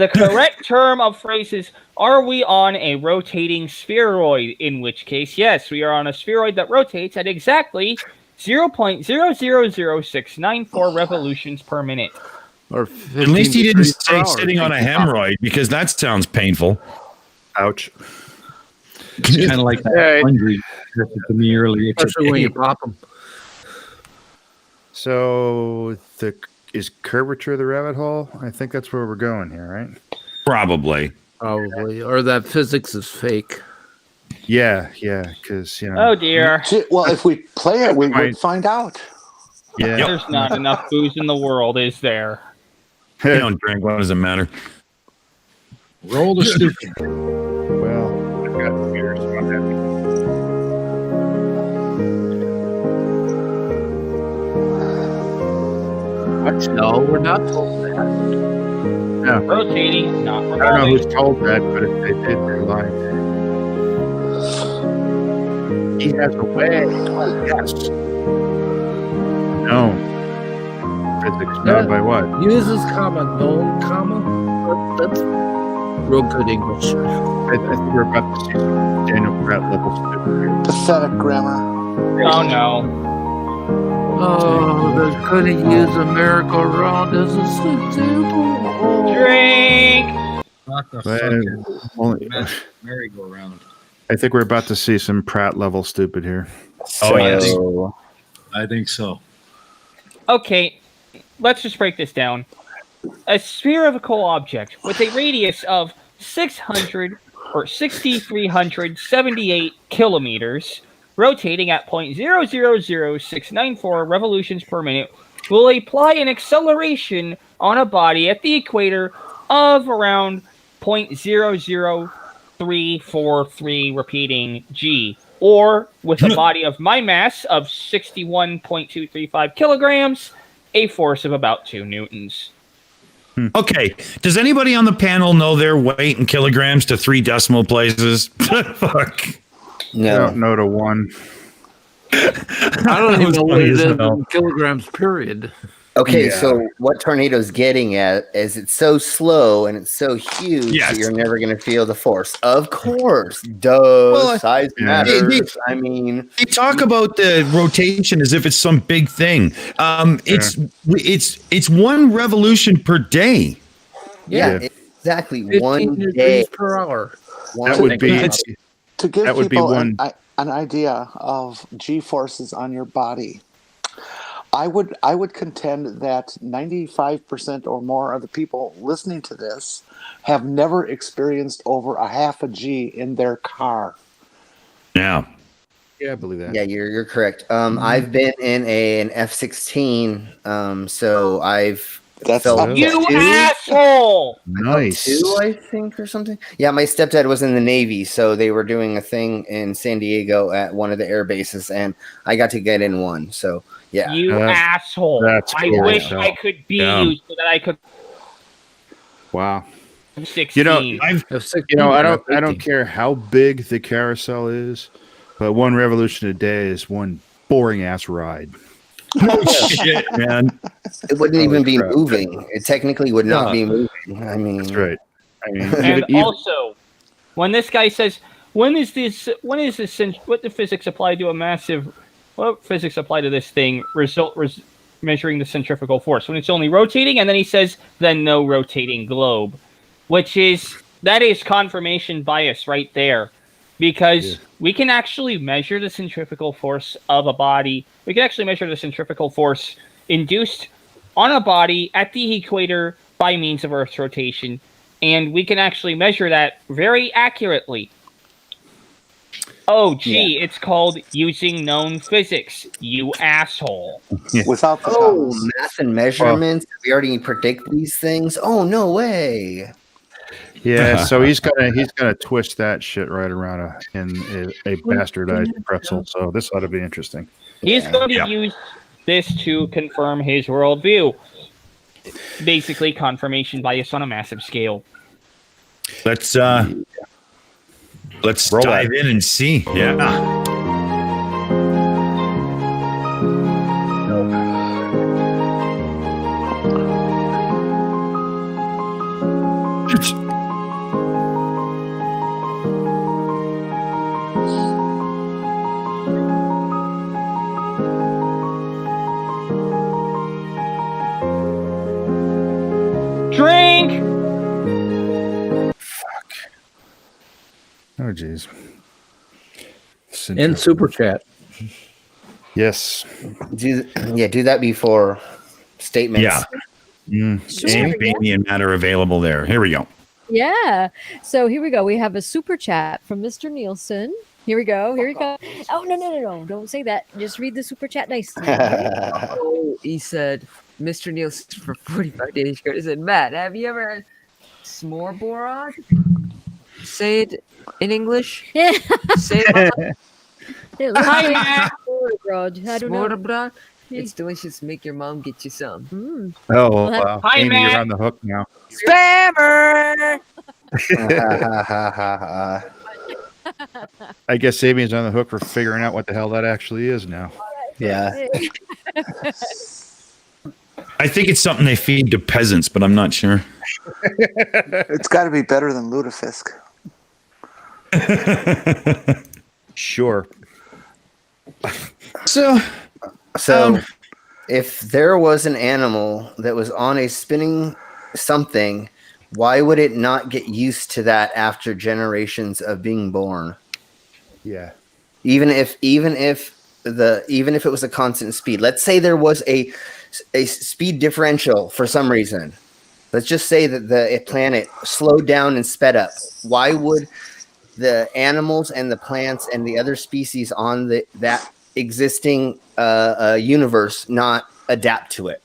correct term of phrase is, are we on a rotating spheroid? In which case, yes, we are on a spheroid that rotates at exactly 0.000694 revolutions per minute. Or at least he didn't say sitting on a hemorrhoid, because that sounds painful. Ouch. It's kind of like that laundry to me earlier. Especially when you pop them. So is curvature the rabbit hole? I think that's where we're going here, right? Probably. Or that physics is fake. Yeah, because Oh dear. Well, if we play it, we would find out. Yeah. There's not enough booze in the world, is there? I don't drink. What does it matter? Roll the stupid. Well, I've got beers on that. What? No, we're not told that. No. Rotating, not I don't know who's told that, but if they did, they're lying. has a way. Oh, yes. No. Physics known by what? Uses comma, known comma. That's real good English. I think we're about to see some Daniel Pratt level stupid here. Pathetic grammar. Oh no. Oh, they're gonna use a merry-go-round as a example. Drink. Not the Man, fucking only- merry-go-round. I think we're about to see some Pratt level stupid here. Oh, yes. I think so. Okay, let's just break this down. A spherical object with a radius of 600 or 6,378 kilometers, rotating at 0.000694 revolutions per minute, will apply an acceleration on a body at the equator of around 0.00343 repeating g, or with a body of my mass of 61.235 kilograms, a force of about 2 newtons. Okay. Does anybody on the panel know their weight in kilograms to 3 decimal places? Fuck. I don't know to one. I don't even know what it is in kilograms, period. Okay, Yeah. so what Tornado's getting at is it's so slow and it's so huge Yes. that you're never going to feel the force. Of course. Duh. Well, size yeah. matters. I mean, They talk about the rotation as if it's some big thing. It's 1 revolution per day. yeah, exactly. 15 One degrees day. per hour. That would be To give That would be people one. an idea of G forces on your body, I would contend that 95% or more of the people listening to this have never experienced over a half a G in their car. Yeah. Yeah, I believe that. Yeah, you're correct. I've been in an F-16, so I've felt You two. asshole! Nice. 2, I think, or something. Yeah, my stepdad was in the Navy, so they were doing a thing in San Diego at one of the air bases, and I got to get in one. So yeah, You asshole! that's I cool. wish Yeah. I could be Yeah. you so that I could. Wow. 16. You know, I don't F-16. care how big the carousel is, but 1 revolution a day is one boring ass ride. Oh, shit, man. it wouldn't even be crap. moving. It technically would not be moving. I mean, That's right. I mean, And also, when this guy says, what the physics apply to a massive, what physics apply to this thing, measuring the centrifugal force, when it's only rotating, and then he says, then no rotating globe, that is confirmation bias right there, because we can actually measure the centrifugal force of a body. We can actually measure the centrifugal force induced on a body at the equator by means of Earth's rotation, and we can actually measure that very accurately. Oh, gee, it's called using known physics, you asshole. Without the oh, commas. math and measurements. We already predict these things. Oh, no way. yeah. So he's gonna twist that shit right around in a bastardized pretzel. So this ought to be interesting. He's going to use this to confirm his worldview. Basically, confirmation bias on a massive scale. Let's Roll dive in and see. Yeah. Drink! Oh, jeez. And super chat. Yes. Do that before statements. Yeah. Champagne matter available there. Here we go. Yeah. So here we go. We have a super chat from Mr. Nielsen. Here we go. Here we go. Oh, no. Don't say that. Just read the super chat nicely. Oh, he said, Mr. Nielsen for 45 days ago. He said, Matt, have you ever had smorborod? Say it in English. Say it. Hi, Matt. I don't know. Smorborod. It's delicious. Make your mom get you some. Oh, wow. Hi, Amy, Matt. you're on the hook now. Spammer! I guess Sabian's on the hook for figuring out what the hell that actually is now. Yeah. I think it's something they feed to peasants, but I'm not sure. It's got to be better than lutefisk. Sure. So if there was an animal that was on a spinning something, why would it not get used to that after generations of being born? Yeah. Even if it was a constant speed. Let's say there was a speed differential for some reason. Let's just say that the planet slowed down and sped up. Why would the animals and the plants and the other species on that existing universe not adapt to it?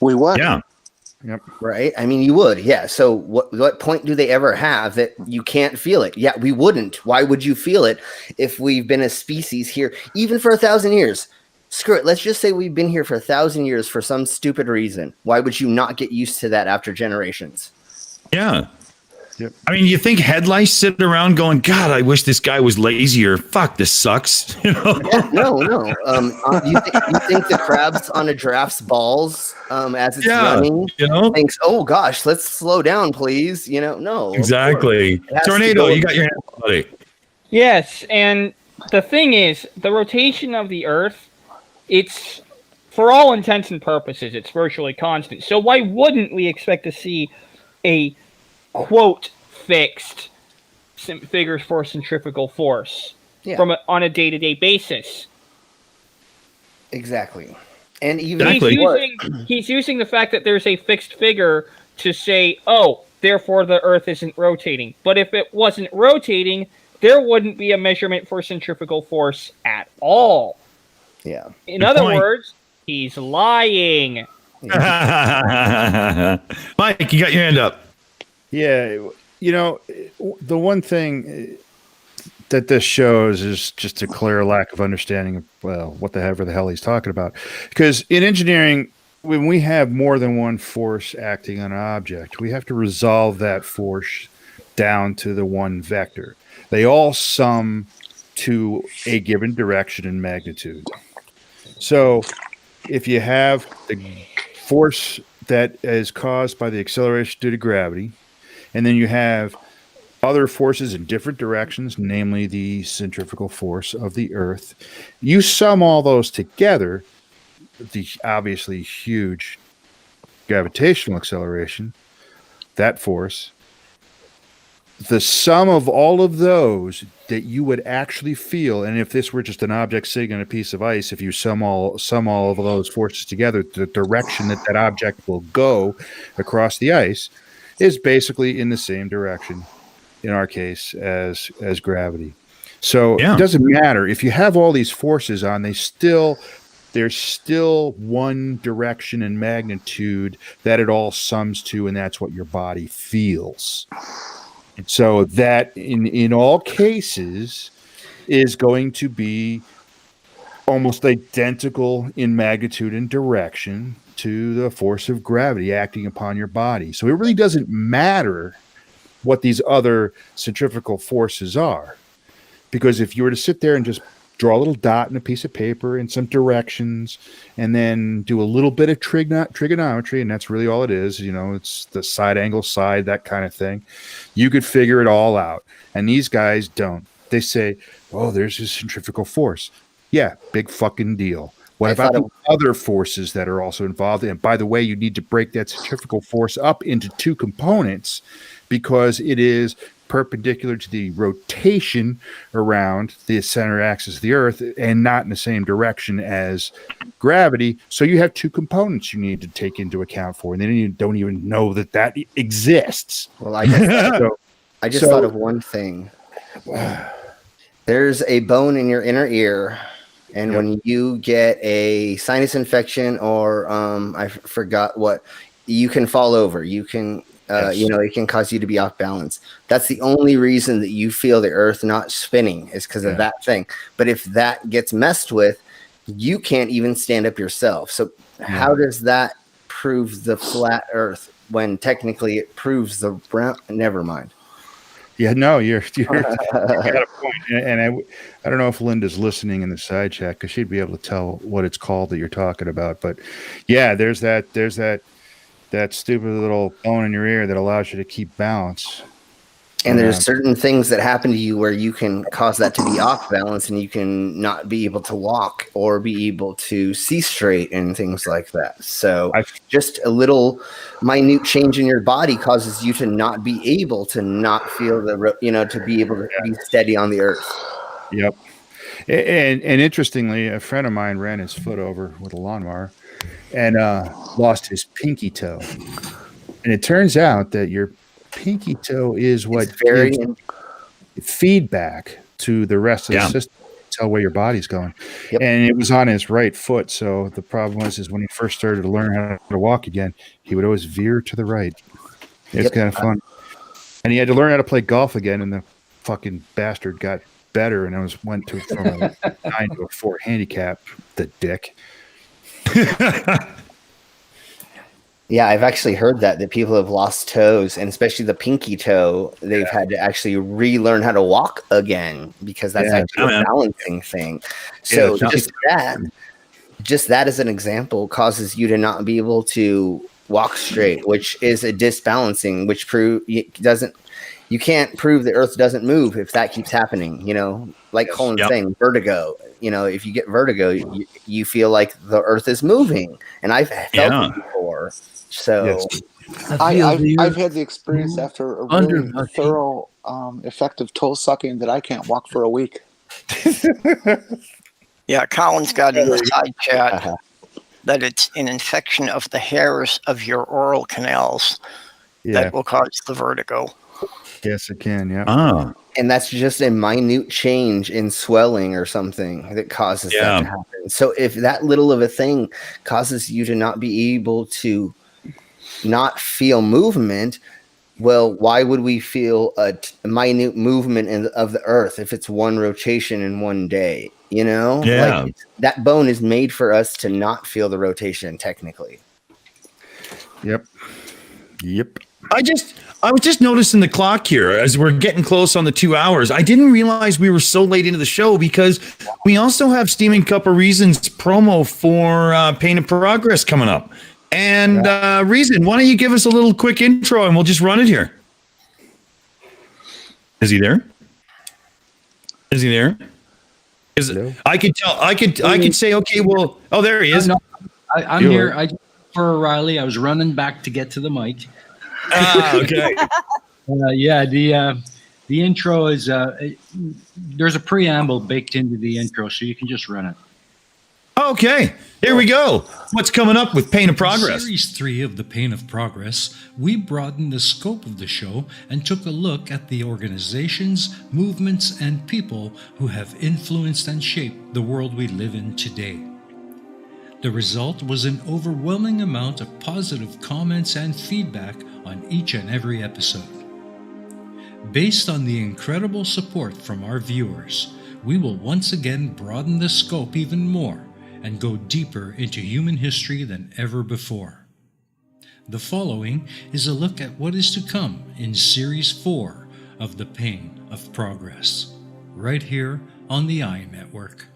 We would. Yeah. Yep. Right? I mean, you would. Yeah. So what point do they ever have that you can't feel it? Yeah, we wouldn't. Why would you feel it if we've been a species here even for 1,000 years? Screw it. Let's just say we've been here for 1,000 years for some stupid reason. Why would you not get used to that after generations? Yeah. Yep. I mean, you think head lice sit around going, God, I wish this guy was lazier. Fuck, this sucks. You know? Yeah, no. You think the crabs on a giraffe's balls as it's running thinks, oh gosh, let's slow down, please. No. Exactly. Tornado, you got your hand up, buddy. Yes, and the thing is, the rotation of the Earth, it's, for all intents and purposes, it's virtually constant. So why wouldn't we expect to see a quote fixed figures for centrifugal force on a day-to-day basis? Exactly. And even he's using the fact that there's a fixed figure to say, oh, therefore the Earth isn't rotating. But if it wasn't rotating, there wouldn't be a measurement for centrifugal force at all. Yeah. In other words, he's lying. Mike, you got your hand up. Yeah, the one thing that this shows is just a clear lack of understanding of, what the hell he's talking about. Because in engineering, when we have more than one force acting on an object, we have to resolve that force down to the one vector. They all sum to a given direction and magnitude. So if you have the force that is caused by the acceleration due to gravity, and then you have other forces in different directions, namely the centrifugal force of the Earth. You sum all those together, the obviously huge gravitational acceleration, that force, the sum of all of those that you would actually feel, and if this were just an object sitting on a piece of ice, if you sum all of those forces together, the direction that object will go across the ice is basically in the same direction, in our case, as gravity. So it doesn't matter if you have all these forces on; there's still one direction and magnitude that it all sums to, and that's what your body feels. And so that in all cases is going to be almost identical in magnitude and direction to the force of gravity acting upon your body. So it really doesn't matter what these other centrifugal forces are. Because if you were to sit there and just draw a little dot in a piece of paper in some directions and then do a little bit of trigonometry, and that's really all it is, it's the side angle side, that kind of thing, you could figure it all out. And these guys don't. They say, oh, there's a centrifugal force. Yeah, big fucking deal. What about the other forces that are also involved? And by the way, you need to break that centrifugal force up into two components because it is perpendicular to the rotation around the center axis of the Earth and not in the same direction as gravity. So you have two components you need to take into account for, and then you don't even know that exists. Well, I just thought of one thing. There's a bone in your inner ear. And when you get a sinus infection or I forgot what, you can fall over. You can, it can cause you to be off balance. That's the only reason that you feel the Earth not spinning is because of that thing. But if that gets messed with, you can't even stand up yourself. So how does that prove the flat Earth when technically it proves the round? Never mind. Yeah, no, you got a point. And I don't know if Linda's listening in the side chat because she'd be able to tell what it's called that you're talking about. But yeah, there's that stupid little bone in your ear that allows you to keep balance. And there's certain things that happen to you where you can cause that to be off balance and you can not be able to walk or be able to see straight and things like that. So just a little minute change in your body causes you to not be able to not feel to be able to be steady on the earth. Yep. And interestingly, a friend of mine ran his foot over with a lawnmower and lost his pinky toe. And it turns out that your pinky toe is what gives feedback to the rest of the system to tell where your body's going. Yep. And it was on his right foot. So the problem is when he first started to learn how to walk again, he would always veer to the right. It's kind of fun. And he had to learn how to play golf again. And the fucking bastard got better and went from a 9 to a 4 handicap. The dick. Yeah, I've actually heard that people have lost toes, and especially the pinky toe, they've had to actually relearn how to walk again because that's actually a balancing thing. So just that as an example causes you to not be able to walk straight, which is a disbalancing, which you can't prove the earth doesn't move if that keeps happening, like Colin's saying, vertigo. If you get vertigo, you feel like the earth is moving, and I've felt it before. So I've had the experience after a really thorough, effective toe sucking that I can't walk for a week. Yeah, Colin's got in the side chat that it's an infection of the hairs of your oral canals that will cause the vertigo. Yes, it can. Yeah. And that's just a minute change in swelling or something that causes that to happen. So if that little of a thing causes you to not be able to not feel movement, well, why would we feel a minute movement of the earth if it's one rotation in one day? Like that bone is made for us to not feel the rotation technically. Yep. I was just noticing the clock here as we're getting close on the 2 hours. I didn't realize we were so late into the show because we also have Steaming Cup of Reason's promo for Pain of Progress coming up. And Reason, why don't you give us a little quick intro and we'll just run it here. Is he there? I could tell. I could say, okay, well, oh, there he is. No, I'm here. I for O'Reilly. I was running back to get to the mic. Okay. The intro is there's a preamble baked into the intro, so you can just run it. Okay, here we go. What's coming up with Pain of Progress? In Series 3 of The Pain of Progress, we broadened the scope of the show and took a look at the organizations, movements, and people who have influenced and shaped the world we live in today. The result was an overwhelming amount of positive comments and feedback on each and every episode. Based on the incredible support from our viewers, we will once again broaden the scope even more and go deeper into human history than ever before. The following is a look at what is to come in Series 4 of The Pain of Progress, right here on the EiE Network.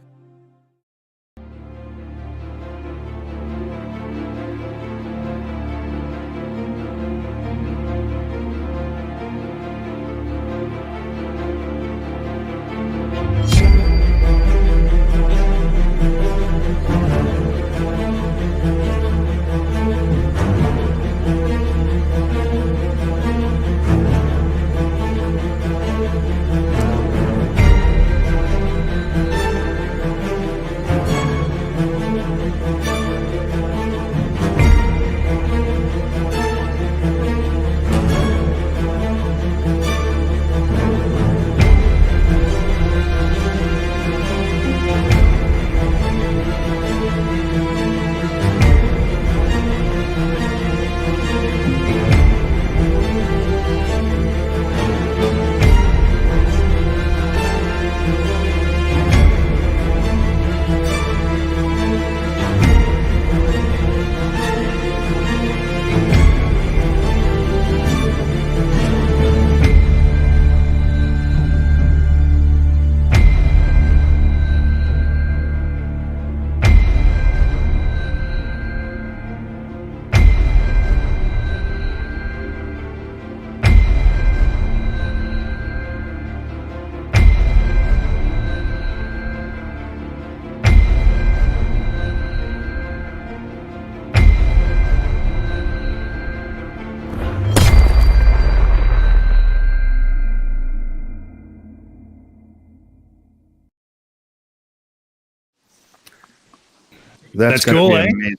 That's gonna cool, be eh? amazing.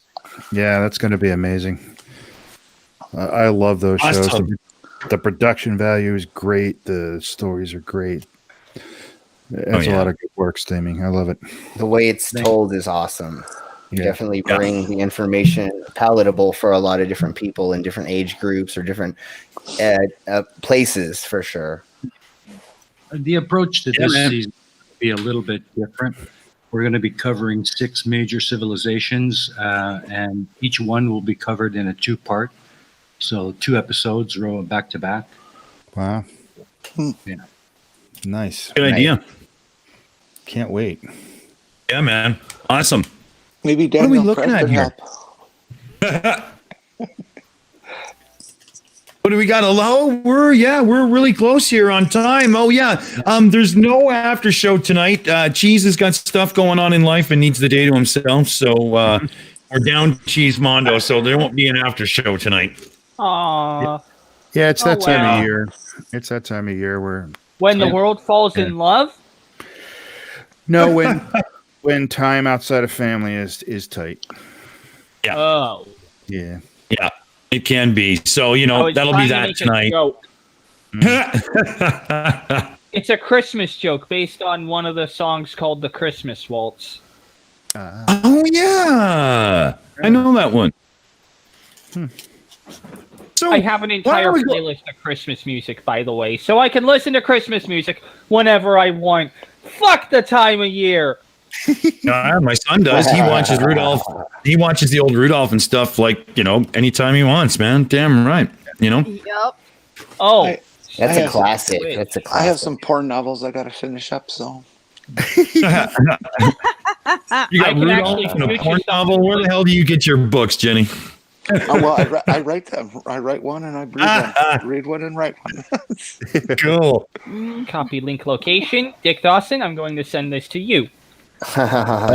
Yeah, that's going to be amazing. I love those shows. Awesome. The production value is great. The stories are great. It's a lot of good work, Steaming. I love it. The way it's told is awesome. Yeah. Definitely bring the information palatable for a lot of different people in different age groups or different places, for sure. The approach to this season will be a little bit different. We're going to be covering 6 major civilizations, and each one will be covered in a 2-part. So 2 episodes row back to back. Wow. Yeah. Nice. Good idea. Can't wait. Yeah, man. Awesome. Maybe What are we Daniel looking Craig at could here? help. What do we got? Oh, we're really close here on time. Oh yeah. There's no after show tonight. Cheese has got stuff going on in life and needs the day to himself. So we're down Cheesemondo, so there won't be an after show tonight. Aww. Yeah, it's that time wow. of year. It's that time of year where When the world falls in love? no when time outside of family is tight. Yeah. Oh. Yeah. Yeah. It can be. So, I was that'll be trying that to make a tonight. joke. It's a Christmas joke based on one of the songs called The Christmas Waltz. Oh yeah. I know that one. So I have an entire playlist of Christmas music, by the way, so I can listen to Christmas music whenever I want. Fuck the time of year. My son does. He watches Rudolph. He watches the old Rudolph and stuff anytime he wants, man. Damn right. Yep. Oh, That's a have classic. some- That's a I classic. have some porn novels I got to finish up, so. You got I can Rudolph actually and a switch porn it up. novel. Where the hell do you get your books, Jenny? Well, I write them. I write one and I read one and write one. Cool. Copy link location. Dick Dawson, I'm going to send this to you.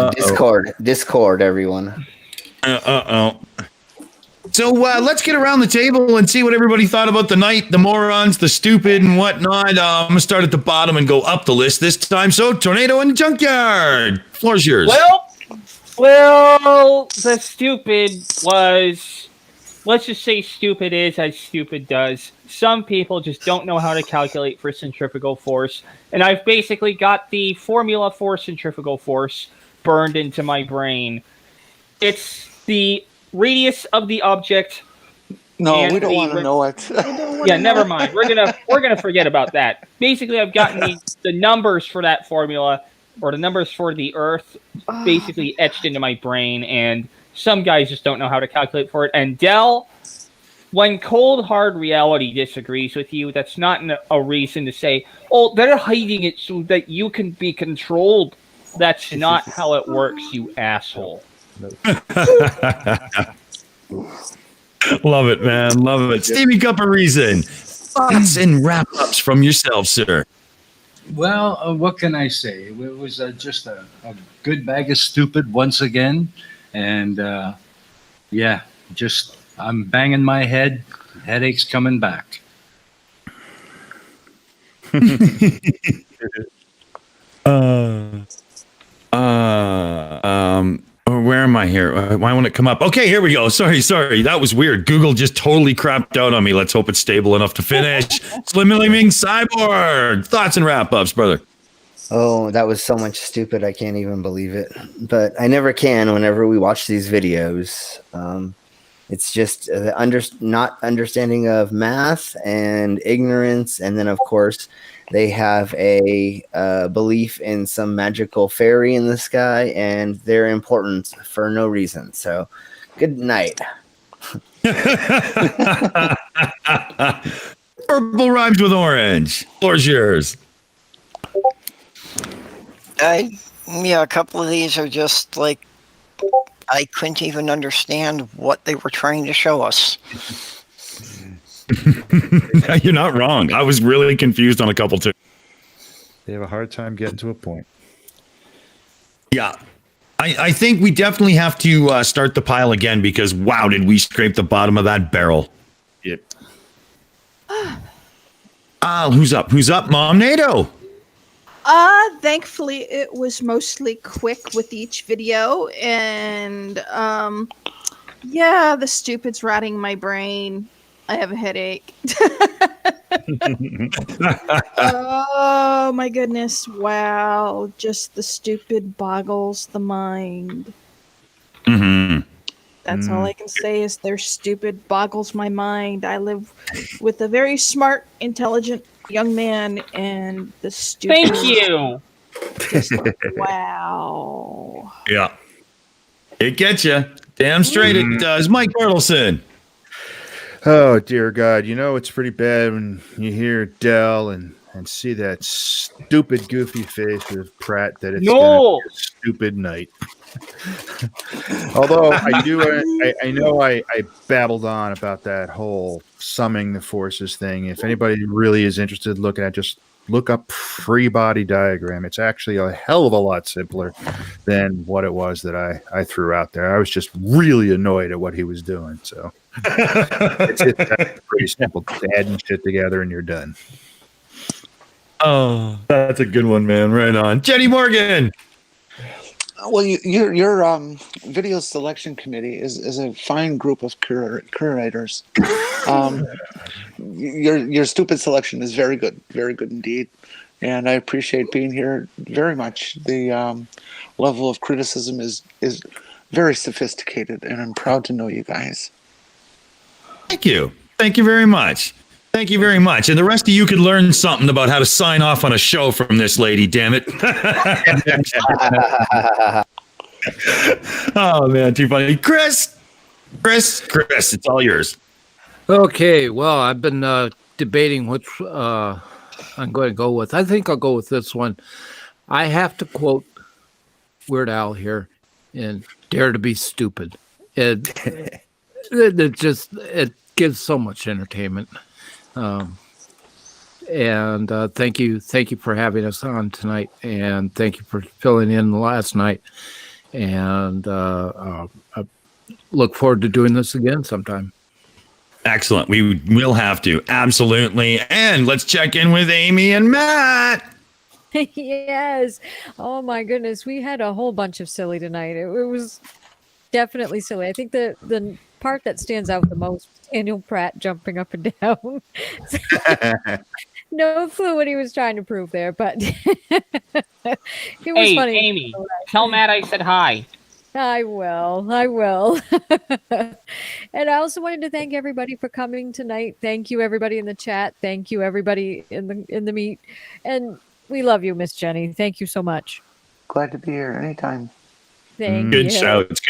Discord, everyone. So let's get around the table and see what everybody thought about the night, the morons, the stupid, and whatnot. I'm gonna start at the bottom and go up the list this time. So, Tornado in the Junkyard, floor's yours. Well, the stupid was, let's just say stupid is as stupid does. Some people just don't know how to calculate for centrifugal force, and I've basically got the formula for centrifugal force burned into my brain. It's the radius of the object. No, we don't want to know it. Yeah, never mind. We're gonna forget about that. Basically, I've gotten the numbers for that formula, or the numbers for the Earth, basically etched into my brain, and some guys just don't know how to calculate for it. And Dell, when cold hard reality disagrees with you, that's not a reason to say, "Oh, they're hiding it so that you can be controlled." That's not how it works, you asshole. Love it, man. Love it. Stevie Cup of Reason. Thoughts and wrap-ups from yourself, sir. Well, what can I say? It was just a good bag of stupid once again. And I'm banging my head. Headache's coming back. Where am I here? Why won't it come up? Okay, here we go. Sorry. That was weird. Google just totally crapped out on me. Let's hope it's stable enough to finish. Slim Living Cyborg. Thoughts and wrap-ups, brother. Oh, that was so much stupid. I can't even believe it. But I never can whenever we watch these videos. It's just the not understanding of math and ignorance. And then, of course, they have a belief in some magical fairy in the sky, and they're important for no reason. So, good night. Purple rhymes with orange. Floor's yours. A couple of these are just like, I couldn't even understand what they were trying to show us. You're not wrong. I was really confused on a couple too. They have a hard time getting to a point. Yeah. I think we definitely have to start the pile again because, wow, did we scrape the bottom of that barrel. Yep. Who's up? Mom Nato. Thankfully it was mostly quick with each video, and yeah, the stupid's rotting my brain. I have a headache. Oh my goodness, wow. Just the stupid boggles the mind. That's all I can say is their stupid boggles my mind. I live with a very smart, intelligent young man, and the stupid. Thank you. Just like, wow. Yeah. It gets you. Damn straight it does. Mike Bertelson. Oh dear God! You know it's pretty bad when you hear Dell and see that stupid goofy face of Pratt that it's gonna be a stupid night. Although I know I babbled on about that whole summing the forces thing. If anybody really is interested in looking at, just look up free body diagram. It's actually a hell of a lot simpler than what it was that I threw out there. I was just really annoyed at what he was doing. So it's pretty simple. Just adding shit together and you're done. Oh, that's a good one, man. Right on. Jenny Morgan. Well, your video selection committee is a fine group of curators. Your stupid selection is very good indeed, and I appreciate being here very much. The level of criticism is very sophisticated, and I'm proud to know you guys. Thank you. Thank you very much. Thank you very much. And the rest of you could learn something about how to sign off on a show from this lady, damn it. Oh, man, too funny. Chris, it's all yours. Okay, well, I've been debating which I'm going to go with. I think I'll go with this one. I have to quote Weird Al here in Dare to Be Stupid. It gives so much entertainment. And thank you for having us on tonight, and thank you for filling in last night. And I look forward to doing this again sometime. Excellent. We will have to. Absolutely. And let's check in with Aimee and Matt. Yes. Oh my goodness. We had a whole bunch of silly tonight. It was definitely silly. I think the part that stands out the most, Daniel Pratt jumping up and down. No clue what he was trying to prove there, but it was funny. Aimee, tell Matt I said hi. I will. And I also wanted to thank everybody for coming tonight. Thank you, everybody in the chat. Thank you, everybody in the meet. And we love you, Miss Jenny. Thank you so much. Glad to be here anytime. Good shouts.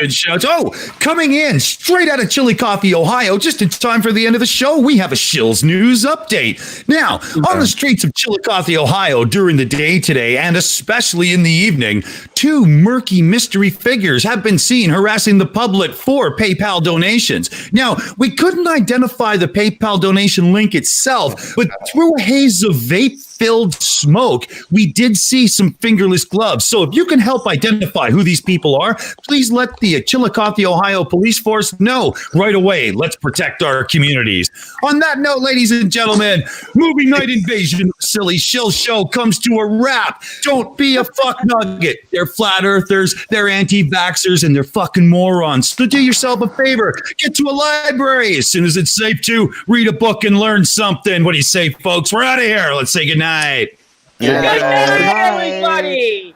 Oh, coming in straight out of Chillicothe, Ohio, just in time for the end of the show, we have a Shills News update. Now, on the streets of Chillicothe, Ohio, during the day today, and especially in the evening, two murky mystery figures have been seen harassing the public for PayPal donations. Now, we couldn't identify the PayPal donation link itself, but through a haze of vape-filled smoke, we did see some fingerless gloves. So if you can help identify who these people are, please let the Chillicothe, Ohio police force know right away. Let's protect our communities. On that note, ladies and gentlemen, movie night invasion silly shill show comes to a wrap. Don't be a fuck nugget. They're flat earthers, they're anti-vaxxers, and they're fucking morons. So do yourself a favor. Get to a library as soon as it's safe to. Read a book and learn something. What do you say, folks? We're out of here. Let's say goodnight. Good night, everybody.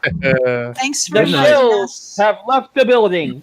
Thanks for the Shills have left the building.